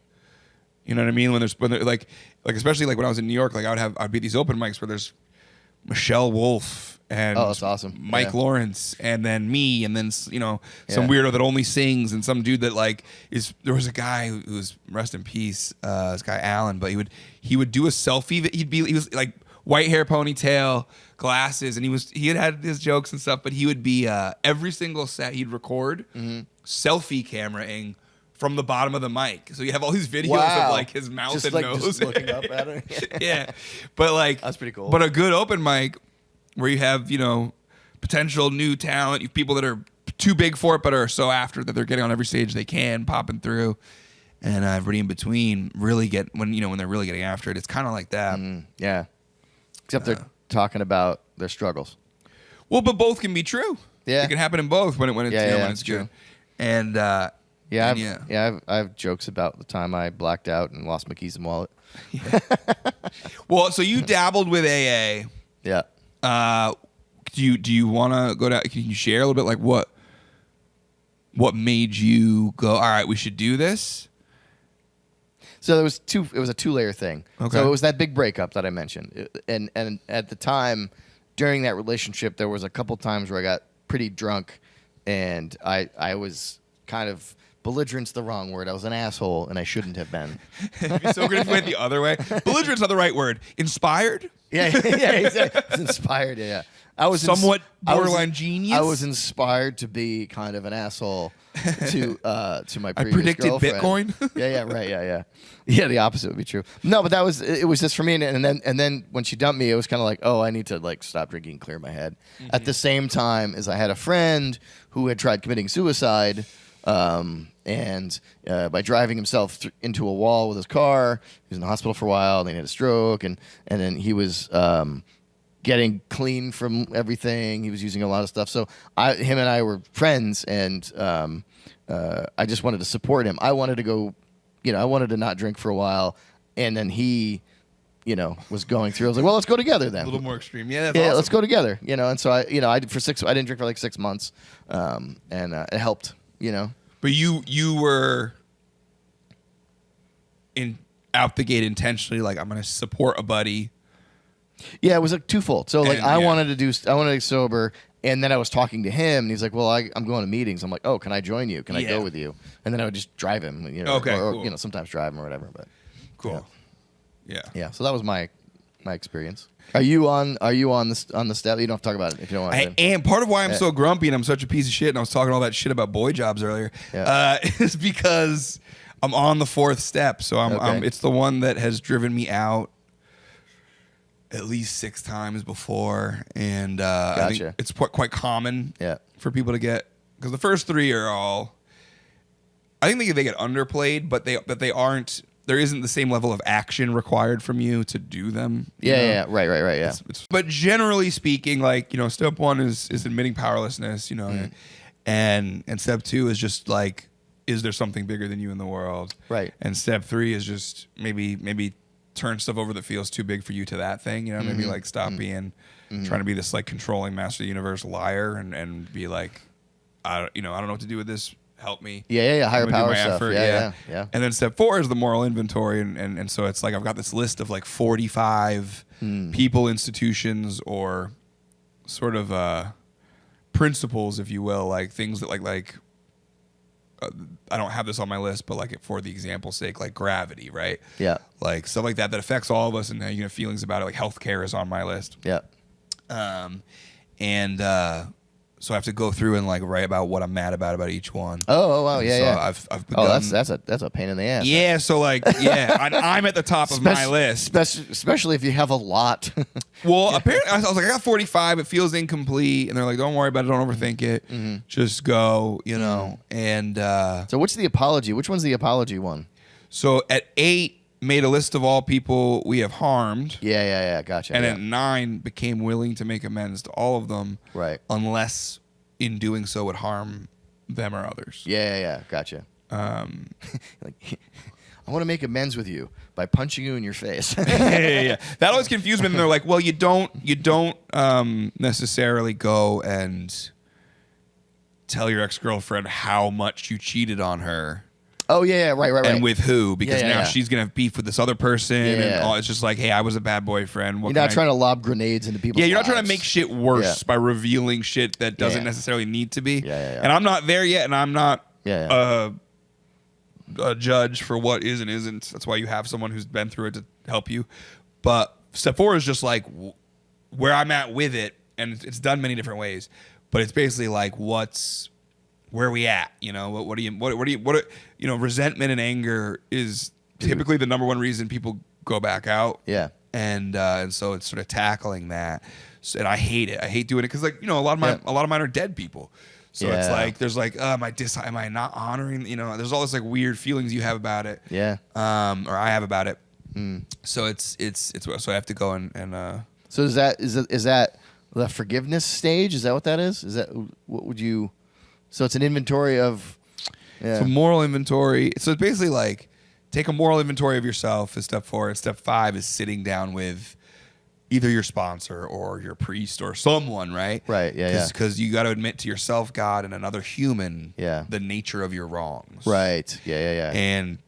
You know what I mean? When they're like especially like when I was in New York, like I'd be at these open mics where there's Michelle Wolf and that's awesome. Mike Lawrence, and then me, and then some weirdo that only sings, and some dude that like there was a guy who was, rest in peace, this guy Alan, but he would do a selfie. He was like white hair, ponytail, glasses, and he had his jokes and stuff, but he would be every single set he'd record selfie cameraing from the bottom of the mic. So you have all these videos of like his mouth just and nose. Just looking up at it. Yeah. But like that's pretty cool. But a good open mic where you have, potential new talent, you have people that are too big for it, but are so after that they're getting on every stage they can, popping through, and everybody in between really get when they're really getting after it. It's kind of like that. Yeah. Except they're talking about their struggles. Well, but both can be true. Yeah. It can happen in both when it's that's good. true. And I have jokes about the time I blacked out and lost my keys and wallet. Well, so you dabbled with AA. Yeah. Do you want to go down? Can you share a little bit like what made you go, all right, we should do this? So it was a 2-layer thing. Okay. So it was that big breakup that I mentioned. And at the time during that relationship there was a couple times where I got pretty drunk and I was kind of belligerent's the wrong word. I was an asshole and I shouldn't have been. It'd be so good if you went the other way. Belligerent's not the right word. Inspired? Yeah, exactly. I was inspired, yeah. I was somewhat borderline genius. I was inspired to be kind of an asshole to my previous predicted girlfriend. Bitcoin. Yeah, right, yeah. Yeah, the opposite would be true. No, but it was just for me, and then when she dumped me, it was kind of like, oh, I need to like stop drinking and clear my head. At the same time as I had a friend who had tried committing suicide, and by driving himself into a wall with his car, he was in the hospital for a while, and then he had a stroke, and then he was getting clean from everything. He was using a lot of stuff. So him and I were friends, and I just wanted to support him. I wanted to go, I wanted to not drink for a while, and then he, was going through. I was like, well, let's go together then. A little more extreme. Yeah, that's yeah, awesome. let's go together. And so I didn't drink for like 6 months, and it helped. But you were out the gate intentionally like, I'm going to support a buddy. Yeah, it was like twofold. So like And, I yeah. wanted to be sober, and then I was talking to him, and he's like, "Well, I'm going to meetings." I'm like, "Oh, can I join you? Can I Yeah. go with you?" And then I would just drive him, Okay, or cool. sometimes drive him or whatever. But Cool. Yeah. yeah, so that was my experience. Are you on the step? You don't have to talk about it if you don't want to. And part of why I'm so grumpy and I'm such a piece of shit and I was talking all that shit about boy jobs earlier is because I'm on the 4th step. So it's the one that has driven me out at least 6 times before, and I think Gotcha. it's quite common for people to get, because the first 3 are all, I think they get underplayed, but they aren't. There isn't the same level of action required from you to do them. Yeah, right, yeah. But generally speaking, like, step 1 is admitting powerlessness, and step 2 is just like, is there something bigger than you in the world? Right. And step 3 is just maybe turn stuff over that feels too big for you to that thing, maybe like stop being trying to be this like controlling master of the universe liar and be like, I don't know what to do with this. Help me. Yeah. Higher I'm gonna do power my stuff. effort. Yeah. And then step 4 is the moral inventory, and so it's like I've got this list of like 45 people, institutions, or sort of principles, if you will, like things that like I don't have this on my list, but like for the example's sake, like gravity, right? Yeah. Like stuff like that affects all of us, and you have feelings about it. Like healthcare is on my list. Yeah. So I have to go through and like write about what I'm mad about each one. Oh wow, yeah. I've begun. That's a pain in the ass. Yeah, so like I'm at the top of my list. Especially if you have a lot. Well, apparently I was like, I got 45. It feels incomplete, and they're like, don't worry about it. Don't overthink it. Just go, And So what's the apology? Which one's the apology one? so at 8, made a list of all people we have harmed. Yeah. Gotcha. And yeah. at 9, became willing to make amends to all of them. Right. Unless in doing so would harm them or others. Yeah. Gotcha. Like, I want to make amends with you by punching you in your face. yeah. That always confused me. And they're like, well, you don't necessarily go and tell your ex-girlfriend how much you cheated on her. Oh yeah, right. And with who? Because Yeah. she's gonna have beef with this other person, and all, it's just like, hey, I was a bad boyfriend. You're not trying to lob grenades into people's Yeah, you're not trying lives. to make shit worse by revealing shit that doesn't necessarily need to be. Yeah. And I'm not there yet, and I'm not Yeah. a judge for what is and isn't. That's why you have someone who's been through it to help you. But step 4 is just like where I'm at with it, and it's done many different ways. But it's basically like, where are we at? Resentment and anger is typically the number one reason people go back out. Yeah. And so it's sort of tackling that. So, and I hate it. I hate doing it because, like, a lot of mine are dead people. So it's like there's like am I not honoring, you know, there's all this like weird feelings you have about it. Yeah. Or I have about it. So it's so I have to go and So is that the forgiveness stage? Is that what that is? Is that what would you? So it's an inventory of. Yeah. So moral inventory. So it's basically like take a moral inventory of yourself is step 4, and step 5 is sitting down with either your sponsor or your priest or someone, right? Right. Yeah. Because you got to admit to yourself, God, and another human, the nature of your wrongs. Right. Yeah. And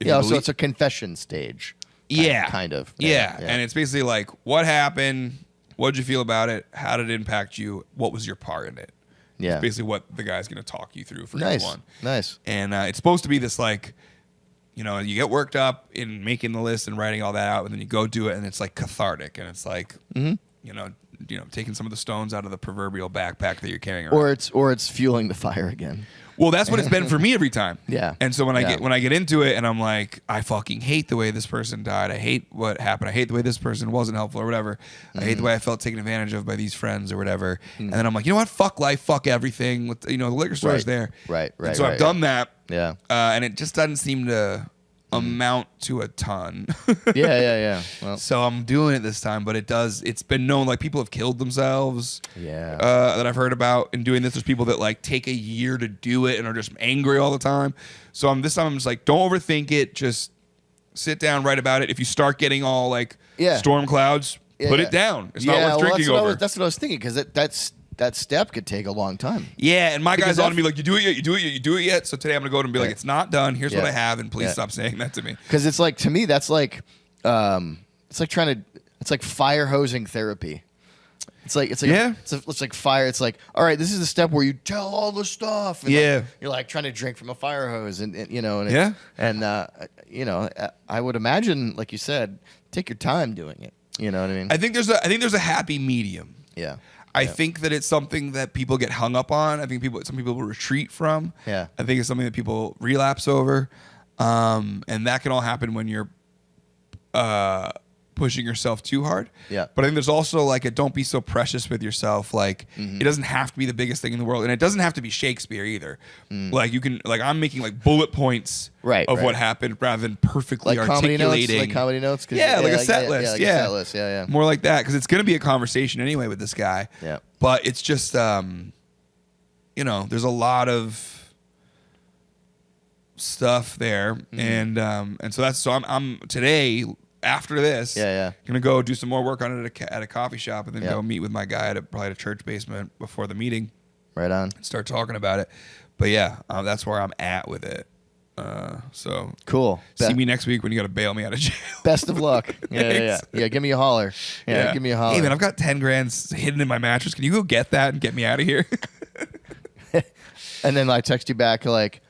so it's a confession stage. Kind of. Yeah. And it's basically like, what happened? What did you feel about it? How did it impact you? What was your part in it? Yeah. It's basically what the guy's going to talk you through for each one. Nice. And it's supposed to be this like, you know, you get worked up in making the list and writing all that out, and then you go do it, and it's like cathartic, and it's like, you know, taking some of the stones out of the proverbial backpack that you're carrying around. Or it's fueling the fire again. Well, that's what it's been for me every time. Yeah. And so when I get into it, and I'm like, I fucking hate the way this person died. I hate what happened. I hate the way this person wasn't helpful or whatever. I hate the way I felt taken advantage of by these friends or whatever. And then I'm like, you know what? Fuck life. Fuck everything. With the liquor store is there. Right. And so I've done that. Yeah. And it just doesn't seem to amount to a ton. Yeah. Well, So I'm doing it this time, but it's been known, like people have killed themselves. Yeah. That I've heard about in doing this. There's people that like take a year to do it and are just angry all the time. So this time I'm just like, don't overthink it. Just sit down, write about it. If you start getting all like storm clouds, put it down. It's not worth drinking over. That's what I was thinking, because that step could take a long time. Yeah, and my guy's on to me like, you do it yet? So today I'm gonna go to him and be like, it's not done. Here's what I have, and please stop saying that to me. Because it's like, to me, that's like, it's like fire hosing therapy. It's like fire. It's like, all right, this is the step where you tell all the stuff. And you're like trying to drink from a fire hose, and I would imagine, like you said, take your time doing it. You know what I mean? I think there's a happy medium. Yeah. I think that it's something that people get hung up on. I think some people will retreat from. Yeah. I think it's something that people relapse over. And that can all happen when you're pushing yourself too hard. Yeah. But I think there's also like a don't be so precious with yourself. Like it doesn't have to be the biggest thing in the world, and it doesn't have to be Shakespeare either. Like you can, like I'm making like bullet points of what happened rather than perfectly like articulating. comedy notes. Yeah, like a set list. Like a set list. Yeah. More like that, because it's going to be a conversation anyway with this guy. Yeah. But it's just, there's a lot of stuff there, and so I'm today. After this, gonna go do some more work on it at a coffee shop, and then go meet with my guy probably at a church basement before the meeting. Right on. And start talking about it. But that's where I'm at with it. So cool. See me next week when you got to bail me out of jail. Best of luck. Yeah. Give me a holler. Yeah, give me a holler. Hey man, I've got 10 grand hidden in my mattress. Can you go get that and get me out of here? And then I text you back like,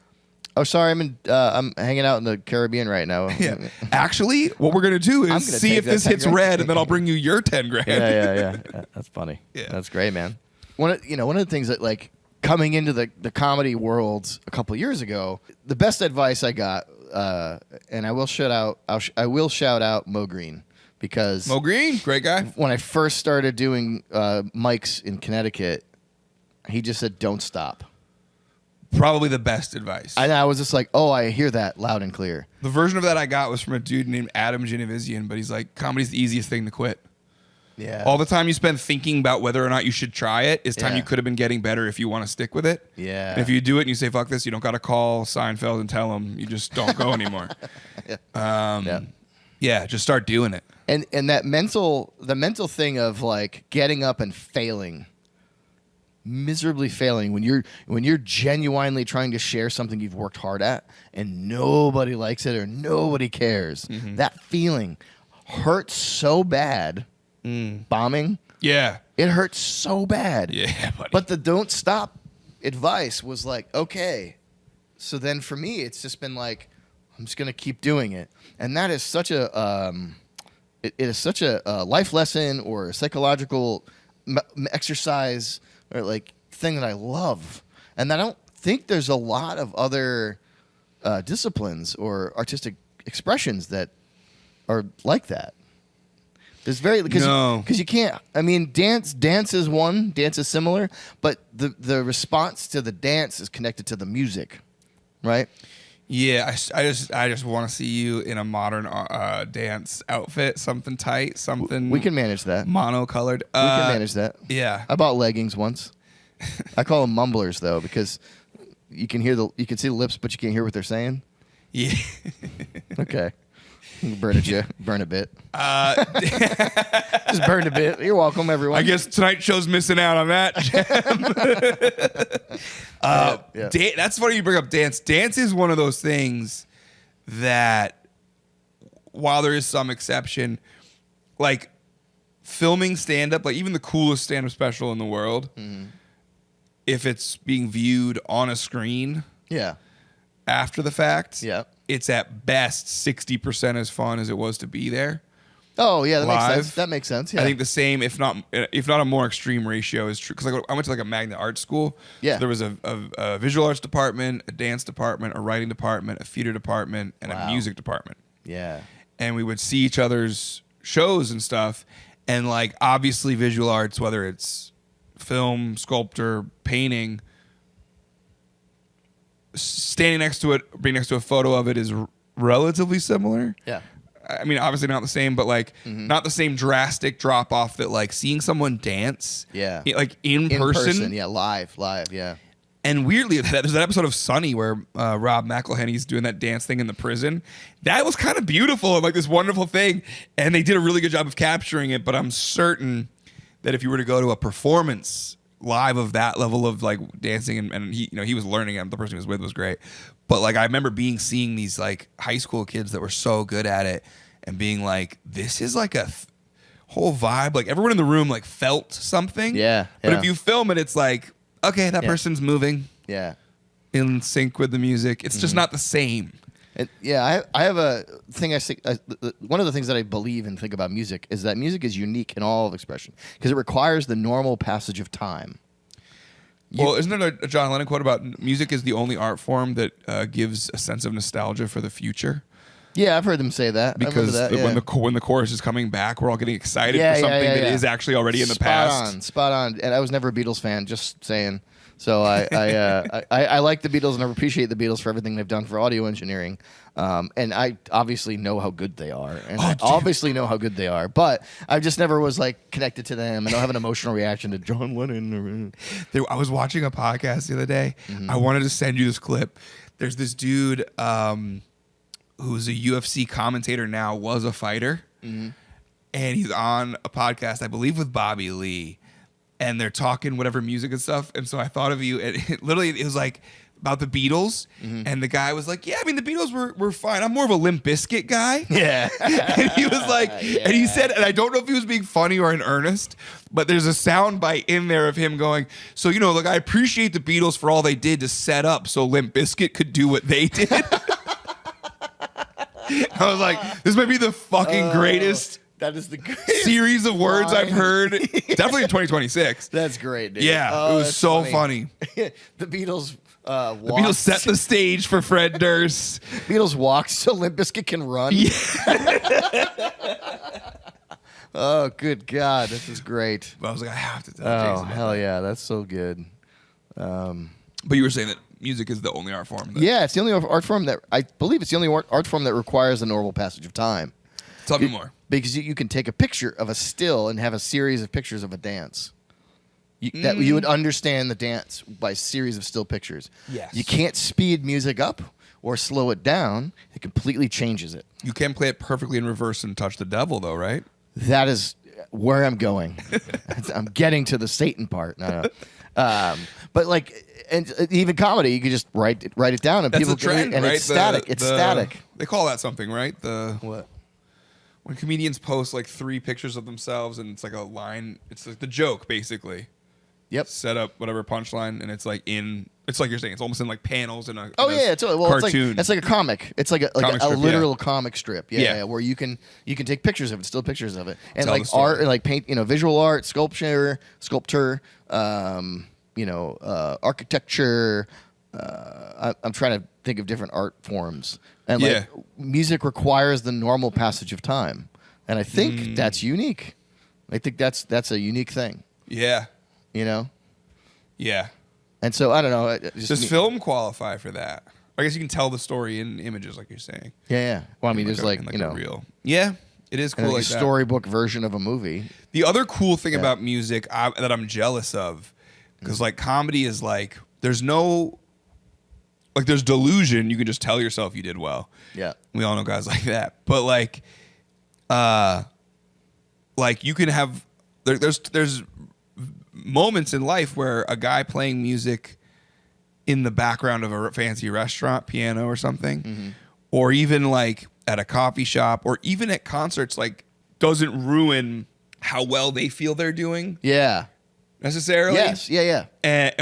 oh, sorry, I'm hanging out in the Caribbean right now. Yeah. Actually, what we're gonna do is see if this hits red, and then I'll bring you your 10 grand. Yeah. That's funny. Yeah. That's great, man. One of the things that, like, coming into the comedy world a couple of years ago, the best advice I got, and I will shout out Mo Green, because Mo Green, great guy. When I first started doing mics in Connecticut, he just said, "Don't stop." Probably the best advice. And I was just like, oh, I hear that loud and clear. The version of that I got was from a dude named Adam Genovesian, but he's like, comedy's the easiest thing to quit. Yeah. All the time you spend thinking about whether or not you should try it is time you could have been getting better if you want to stick with it. Yeah. And if you do it and you say, fuck this, you don't got to call Seinfeld and tell him. You just don't go anymore. Just start doing it. And that the mental thing of, like, getting up and failing. Miserably failing when you're genuinely trying to share something you've worked hard at and nobody likes it or nobody cares. That feeling hurts so bad. Bombing, it hurts so bad. Yeah, buddy. But the don't stop advice was like, okay. So then for me, it's just been like, I'm just gonna keep doing it, and that is such a it is such a life lesson or a psychological exercise. Or like thing that I love, and I don't think there's a lot of other disciplines or artistic expressions that are like that. There's very No. because you can't. I mean, dance is one. Dance is similar, but the response to the dance is connected to the music, right? Yeah, I just want to see you in a modern dance outfit, something tight, something. We can manage that. Monocolored. We can manage that. Yeah. I bought leggings once. I call them mumblers though because you can see the lips, but you can't hear what they're saying. Yeah. Okay. Burn a bit. Just burn a bit. You're welcome, everyone. I guess tonight's show's missing out on that. Yeah. That's funny you bring up dance. Dance is one of those things that, while there is some exception, like filming stand-up, like even the coolest stand-up special in the world, if it's being viewed on a screen Yeah. after the fact, Yeah. it's at best 60% as fun as it was to be there. Oh yeah, that makes Live. sense. That makes sense. Yeah. I think the same, if not a more extreme ratio, is true. Because I went to like a magnet art school. Yeah. So there was a visual arts department, a dance department, a writing department, a theater department, and a Wow. music department. Yeah. And we would see each other's shows and stuff. And like obviously visual arts, whether it's film, sculpture, painting, standing next to it, being next to a photo of it is relatively similar. Yeah. I mean, obviously not the same, but like not the same drastic drop off that like seeing someone dance, Yeah. like in person. Yeah, live, yeah. And weirdly, there's that episode of Sunny where Rob McElhenney's doing that dance thing in the prison. That was kind of beautiful and like this wonderful thing, and they did a really good job of capturing it. But I'm certain that if you were to go to a performance live of that level of like dancing, and he was learning it, the person he was with was great. But like I remember seeing these like high school kids that were so good at it and being like, this is like a whole vibe. Like everyone in the room like felt something. Yeah, But yeah. if you film it, it's like, okay, that Yeah. person's moving Yeah. in sync with the music. It's just not the same. And yeah, I have a thing. One of the things that I believe and think about music is that music is unique in all of expression because it requires the normal passage of time. Well, isn't there a John Lennon quote about music is the only art form that gives a sense of nostalgia for the future? Yeah, I've heard them say that. I remember Because that, yeah. when the chorus is coming back, we're all getting excited Yeah, for yeah, something yeah, that yeah. is actually already in the past. Spot on. And I was never a Beatles fan, just saying. So I like the Beatles and I appreciate the Beatles for everything they've done for audio engineering. And I obviously know how good they are. And I obviously know how good they are. But I just never was like connected to them and I don't have an emotional reaction to John Lennon. I was watching a podcast the other day. I wanted to send you this clip. There's this dude who's a UFC commentator now, was a fighter. And he's on a podcast, I believe, with Bobby Lee. And they're talking whatever music and stuff. And so I thought of you. And it was like about the Beatles. And the guy was like, yeah, I mean, the Beatles were fine. I'm more of a Limp Bizkit guy. Yeah. And he was like, and he said, and I don't know if he was being funny or in earnest, but there's a sound bite in there of him going, so, look, I appreciate the Beatles for all they did to set up so Limp Bizkit could do what they did. I was like, this might be the fucking greatest That is the greatest series of words line. I've heard. Definitely in 2026. That's great, dude. Yeah, Oh, it was that's so funny. The Beatles The Beatles set the stage for Fred Durst. Beatles walked so Limp Bizkit can run. Oh, good God. This is great. But I was like, I have to tell Oh, Jason about hell that. yeah. That's so good. But you were saying that music is the only art form. Yeah, it's the only art form that I believe it's the only art form that requires the normal passage of time. Tell me more. Because you can take a picture of a still and have a series of pictures of a dance. That you would understand the dance by a series of still pictures. Yes. You can't speed music up or slow it down. It completely changes it. You can play it perfectly in reverse and touch the devil, though, right? That is where I'm going. I'm getting to the Satan part. No. But like, and even comedy, you could just write it down, and That's people a trend, and right? it's static. It's static. They call that something, right? What? When comedians post like 3 pictures of themselves and it's like a line, it's like the joke basically. Yep. Set up whatever punchline, and it's like you're saying, it's almost in like panels in a Oh in a yeah, cartoon. it's like a comic. It's like a Comic strip, literal comic strip. Yeah, Yeah. where you can take pictures of it, still pictures of it, and Tell the like story. art, like paint, visual art, sculpture, architecture. I'm trying to think of different art forms, and like Yeah. music requires the normal passage of time. And I think that's unique. I think that's a unique thing. Yeah. You know? Yeah. And so, I don't know. Does film qualify for that? I guess you can tell the story in images, like you're saying. Yeah. Well, I mean, there's a real. Yeah, it is cool. Like like a that. storybook version of a movie. The other cool thing about music that I'm jealous of, because like comedy is like, there's no, like there's delusion. You can just tell yourself you did well. Yeah. We all know guys like that. But like you can have, there's moments in life where a guy playing music in the background of a fancy restaurant, piano or something, or even like at a coffee shop, or even at concerts, like doesn't ruin how well they feel they're doing. Yeah. Necessarily. Yes. Yeah.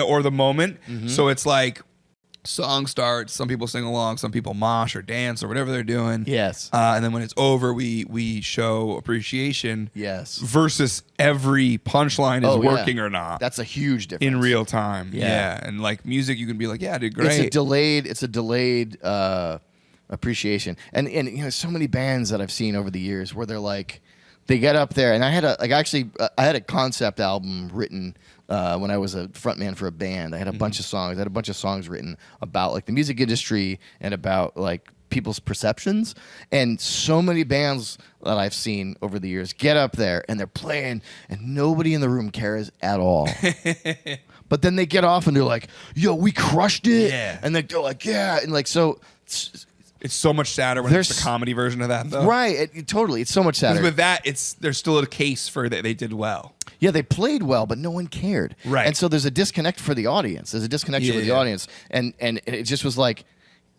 Or the moment. So it's like song starts, some people sing along, some people mosh or dance or whatever they're doing. Yes. And then when it's over, we show appreciation. Yes. Versus every punchline is working or not. That's a huge difference. In real time. Yeah. And like music, you can be like, yeah, I did great. It's a delayed appreciation. And you know, so many bands that I've seen over the years where they're like, they get up there, and I had a concept album written when I was a frontman for a band. I had a bunch of songs. I had a bunch of songs written about like the music industry and about like people's perceptions. And so many bands that I've seen over the years get up there and they're playing, and nobody in the room cares at all. But then they get off and they're like, "Yo, we crushed it!" Yeah. And they're like, "Yeah," and like so. It's so much sadder when it's the comedy version of that, though. Right, totally. It's so much sadder. Because with that, there's still a case for that they did well. Yeah, they played well, but no one cared. Right. And so there's a disconnect for the audience. There's a disconnection with the audience, and it just was like,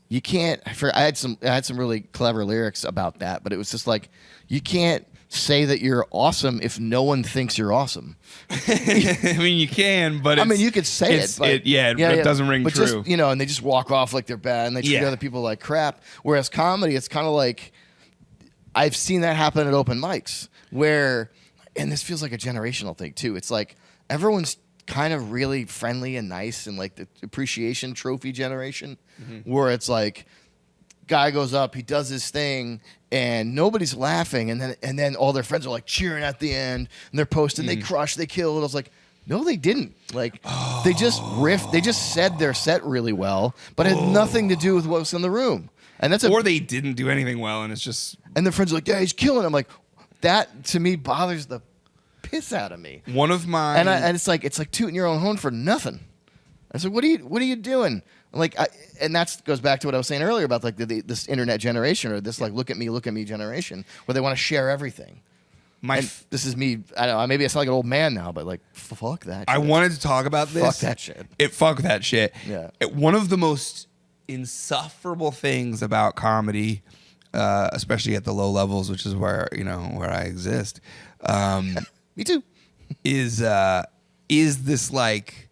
you can't. I had some really clever lyrics about that, but it was just like, you can't say that you're awesome if no one thinks you're awesome. I mean, you can, but you could say it, but it doesn't ring but true. Just, you know, and they just walk off like they're bad, and they treat other people like crap. Whereas comedy, it's kind of like, I've seen that happen at open mics where, and this feels like a generational thing too. It's like everyone's kind of really friendly and nice, and like the appreciation trophy generation, where it's like, guy goes up, he does his thing, and nobody's laughing, and then all their friends are like cheering at the end, and they're posting, they crushed, they killed. And I was like, no, they didn't. Like, they just riffed, they just said their set really well, but it had nothing to do with what was in the room. And or they didn't do anything well, and it's just. And their friends are like, yeah, he's killing. I'm like, that to me bothers the piss out of me. One of my and it's like tooting your own horn for nothing. I said, what are you doing? Like, and that goes back to what I was saying earlier about like this internet generation, or this like look at me generation, where they want to share everything. This is me. I don't know. Maybe I sound like an old man now, but like, fuck that shit. I wanted to talk about this. Fuck that shit. Fuck that shit. Yeah. One of the most insufferable things about comedy, especially at the low levels, which is where I exist. Me too. Is this like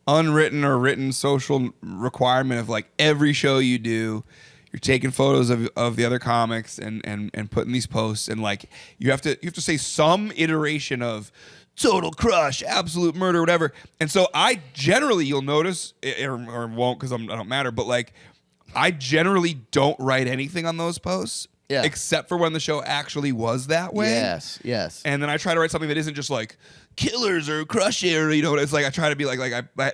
unwritten or written social requirement of like every show you do, you're taking photos of the other comics and putting these posts, and like you have to say some iteration of total crush, absolute murder, whatever. And so I generally, you'll notice, or won't because I don't matter, but like I generally don't write anything on those posts. Yeah. Except for when the show actually was that way. Yes. And then I try to write something that isn't just like killers or crush it, or it's like I try to be like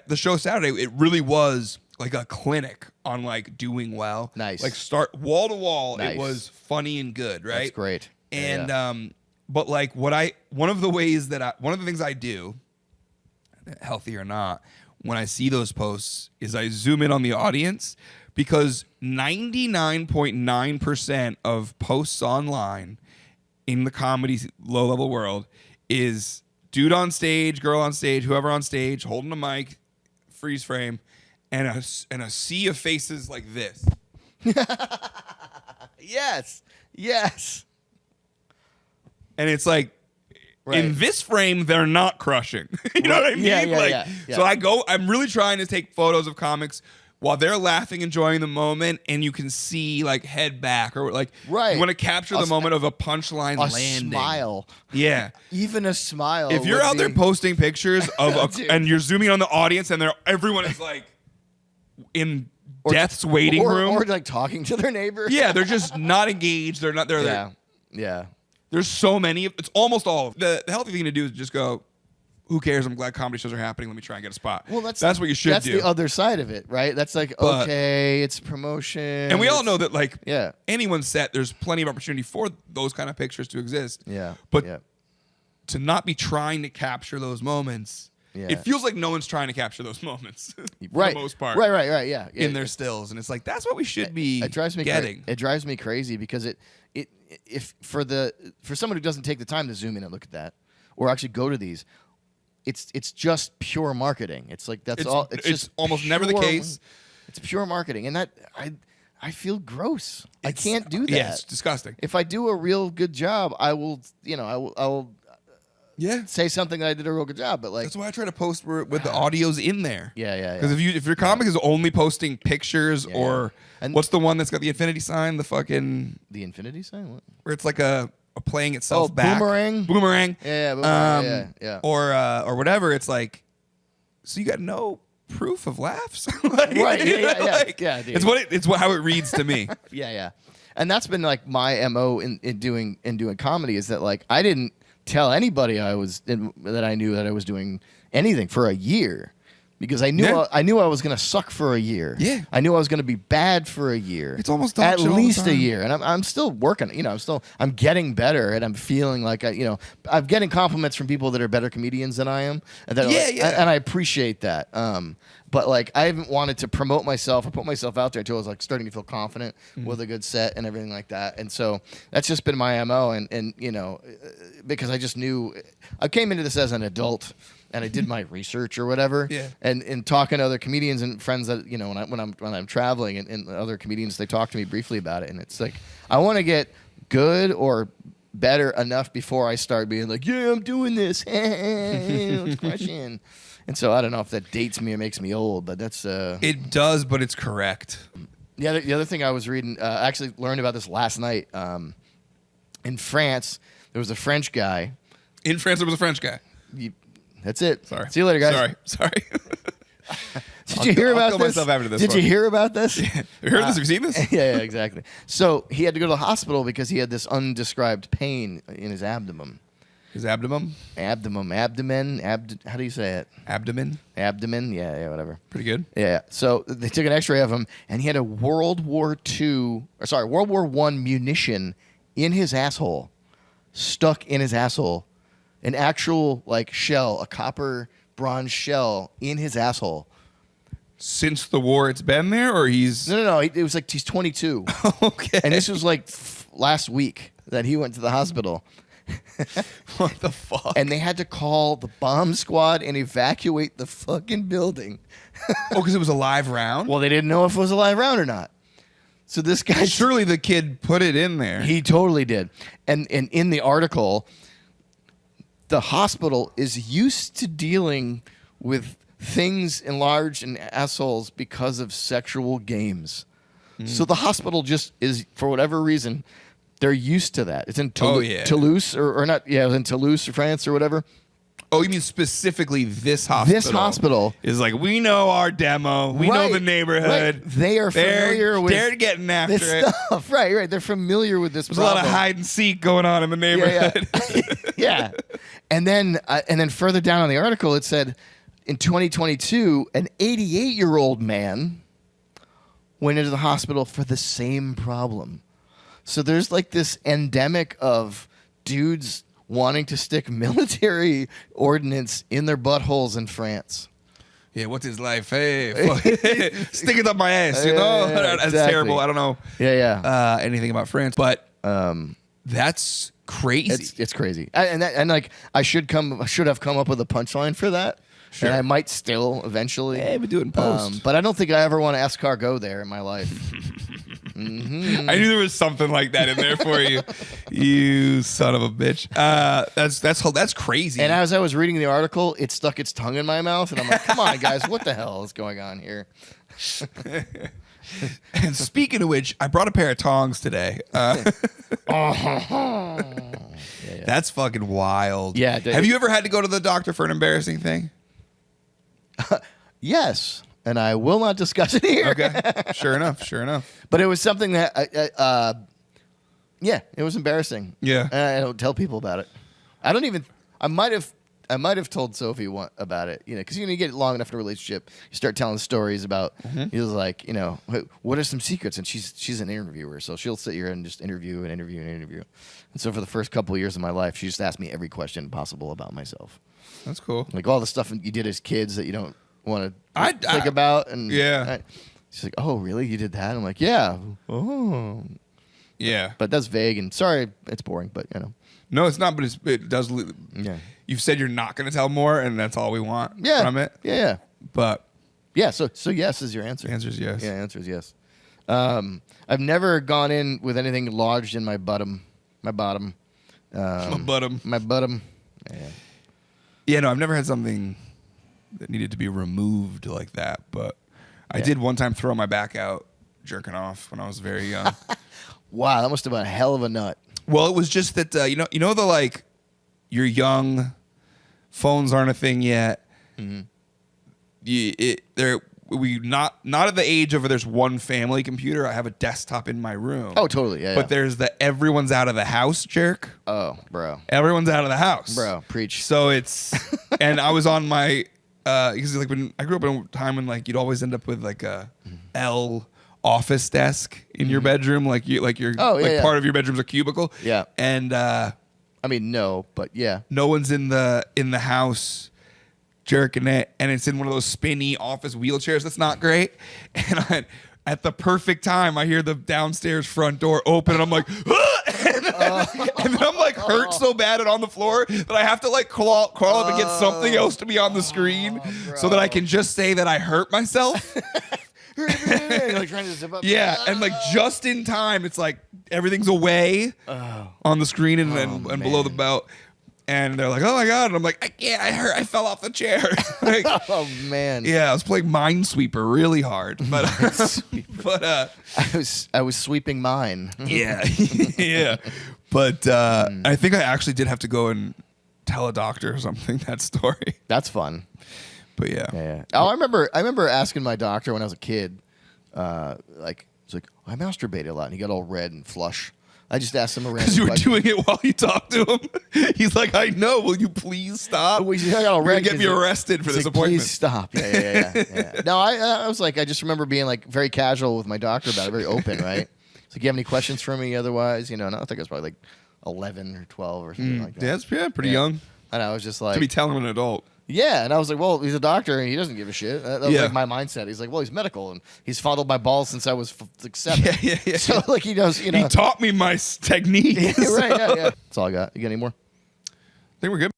the show Saturday, it really was like a clinic on like doing well. Nice. Like start wall to wall. Nice. It was funny and good, right? That's great. And but like one of the things I do, healthy or not, when I see those posts is I zoom in on the audience, because 99.9% of posts online in the comedy low-level world is dude on stage, girl on stage, whoever on stage, holding a mic, freeze frame, and a sea of faces like this. Yes. And it's like, in this frame, they're not crushing. You know what I mean? Yeah. So I'm really trying to take photos of comics while they're laughing, enjoying the moment, and you can see like head back, or like you want to capture the moment of a punchline landing. A smile. Yeah. Even a smile. If you're out there posting pictures of and you're zooming on the audience and everyone is like in death's waiting room. Or like talking to their neighbor. Yeah, they're just not engaged. They're not there. Yeah. There's so many. It's almost all. The healthy thing to do is just go, who cares? I'm glad comedy shows are happening. Let me try and get a spot. Well, that's what you should do. That's the other side of it, right? That's like, But- okay, it's promotion. And we all know that, like, Yeah. anyone's set, there's plenty of opportunity for those kind of pictures to exist. Yeah. But yeah. to not be trying to capture those moments, Yeah. it feels like no one's trying to capture those moments for Right. the most part. Right. Yeah. In their stills. And it's like, that's what we should be It drives me getting. It drives me crazy because if for someone who doesn't take the time to zoom in and look at that, or actually go to these, it's just pure marketing. It's like that's all. It's just almost never the case. It's pure marketing, and that I feel gross. I can't do that. Yeah, it's disgusting. If I do a real good job, I will. I will Yeah. say something that I did a real good job. But like, That's why I try to post with the audio's in there. yeah. Because if your comic is only posting pictures or And- what's the one that's got the infinity sign, the fucking the infinity sign, what? where it's like a playing itself Oh, back. boomerang? Boomerang. Yeah, boomerang, yeah. Or whatever. It's like, so you got no proof of laughs. Like, Right, you yeah, know, yeah. like, Yeah, dude. it's how it reads to me. Yeah. And that's been like my MO in doing comedy is that like I didn't tell anybody that I knew that I was doing anything for a year because I knew Yeah. I knew I was gonna suck for a year. Yeah. I knew I was gonna be bad for a year. It's almost dog at shit all the least a time. year, and I'm still working. I'm getting better, and I'm feeling like I'm getting compliments from people that are better comedians than I am, and that and I appreciate that. But like I haven't wanted to promote myself or put myself out there until I was like starting to feel confident with a good set and everything like that. And so that's just been my MO. And because I just knew I came into this as an adult and I did my research or whatever. Yeah. And talking to other comedians and friends that when I'm traveling and other comedians, they talk to me briefly about it. And it's like I want to get good or better enough before I start being like, yeah, I'm doing this. Let's crush in. And so I don't know if that dates me or makes me old, but that's It does, but it's correct. the other thing I was reading. I actually learned about this last night. In France, there was a French guy. In France, there was a French guy. That's it. Sorry. See you later, guys. Sorry. Did you hear I'll about kill this? myself after this Did one. you hear about this? Have you heard this? Have you seen this? Yeah, exactly. So he had to go to the hospital because he had this undescribed pain in his abdomen. His abdomen? How do you say it? Abdomen? Abdomen? Yeah, whatever. Pretty good. Yeah. So they took an X-ray of him, and he had a World War I munition in his asshole, stuck in his asshole, an actual like shell, a copper bronze shell in his asshole. Since the war, it's been there, or he's No. It was like he's 22, okay? and this was like last week that he went to the hospital. What the fuck? And they had to call the bomb squad and evacuate the fucking building. because it was a live round. Well, they didn't know if it was a live round or not. So this guy, Surely the kid put it in there. he totally did. And in the article, the hospital is used to dealing with things enlarged in assholes because of sexual games. So the hospital just is, for whatever reason, they're used to that. It's in Toulouse or not? Yeah, it was in Toulouse, France, or whatever. Oh, you mean specifically this hospital? This hospital is like, we know our demo. We know the neighborhood. Right. They are familiar with They're getting after this it. stuff. Right. They're familiar with this There's problem. a lot of hide and seek going on in the neighborhood. Yeah. And then further down on the article, it said, in 2022, an 88-year-old man went into the hospital for the same problem. So there's like this endemic of dudes wanting to stick military ordnance in their buttholes in France. Yeah, what's his life? Hey, stick it up my ass, you know? Yeah, That's exactly. terrible. I don't know anything about France, but that's crazy. It's crazy. I should have come up with a punchline for that. Sure. And I might still eventually. Hey, but do it in post. But I don't think I ever want to escargot there in my life. I knew there was something like that in there for you. You son of a bitch. That's crazy. And as I was reading the article, it stuck its tongue in my mouth, and I'm like, "Come on, guys, what the hell is going on here?" And speaking of which, I brought a pair of tongs today. That's fucking wild. Yeah. Have you ever had to go to the doctor for an embarrassing thing? Yes, and I will not discuss it here. Okay. Sure enough. But it was something that Yeah, it was embarrassing. Yeah. And I don't tell people about it. I might have told Sophie about it, because you get long enough in a relationship, you start telling stories about. He was like, what are some secrets? And she's an interviewer, so she'll sit here and just interview. And so for the first couple of years of my life, she just asked me every question possible about myself. That's cool. Like all the stuff you did as kids that you don't want to think about. And she's like, oh, really? You did that? I'm like, yeah. Oh. Yeah. But that's vague, and sorry, it's boring, but No, it's not, but it does. Yeah. You've said you're not going to tell more, and that's all we want from it. Yeah. But yeah, so yes is your answer. The answer is yes. Yeah, answer is yes. I've never gone in with anything lodged in my bottom. My bottom. Yeah. Yeah, no, I've never had something that needed to be removed like that, but I did one time throw my back out jerking off when I was very young. Wow, that must have been a hell of a nut. Well, it was just that you know the like you're young, phones aren't a thing yet. Mm-hmm. We not at the age of there's one family computer. I have a desktop in my room. Oh, totally. Yeah. But there's the everyone's out of the house jerk. Oh, bro. Everyone's out of the house. Bro, preach. So it's and I was on my because like when I grew up in a time when like you'd always end up with like a L office desk in your bedroom, like you're part of your bedroom's a cubicle. Yeah. And I mean, no, but yeah. no one's in the house jerking it, and it's in one of those spinny office wheelchairs. That's not great. And at the perfect time, I hear the downstairs front door open, and I'm like, ah! and then I'm like hurt so bad and on the floor that I have to like crawl up and get something else to be on the screen so that I can just say that I hurt myself. Like trying to zip up. Yeah, and like just in time, it's like everything's away on the screen and below the belt. And they're like, "Oh my god!" And I'm like, "I can't. I fell off the chair." Like, oh man. Yeah, I was playing Minesweeper really hard, but I was sweeping mine. Yeah, yeah. But I think I actually did have to go and tell a doctor or something that story. That's fun. But yeah. Oh, I remember asking my doctor when I was a kid, like, it's like, I masturbated a lot, and he got all red and flush. I just asked him a random Because you were question. doing it while you talked to him. He's like, I know. Will you please stop? Well, I got all You're red gonna get me 'cause arrested for He's this like, appointment. Please stop. Yeah. No, I was like, I just remember being like very casual with my doctor about it, very open, right? It's like, you have any questions for me otherwise? And I think I was probably like 11 or 12 or something like that. Yeah, that's pretty young. And I was just like, To be telling an adult. yeah, and I was like, well, he's a doctor and he doesn't give a shit. That was like my mindset. He's like, well, he's medical and he's fondled my balls since I was like 7. Yeah. So like he knows, He taught me my technique. Right, yeah. That's all I got. You got any more? I think we're good.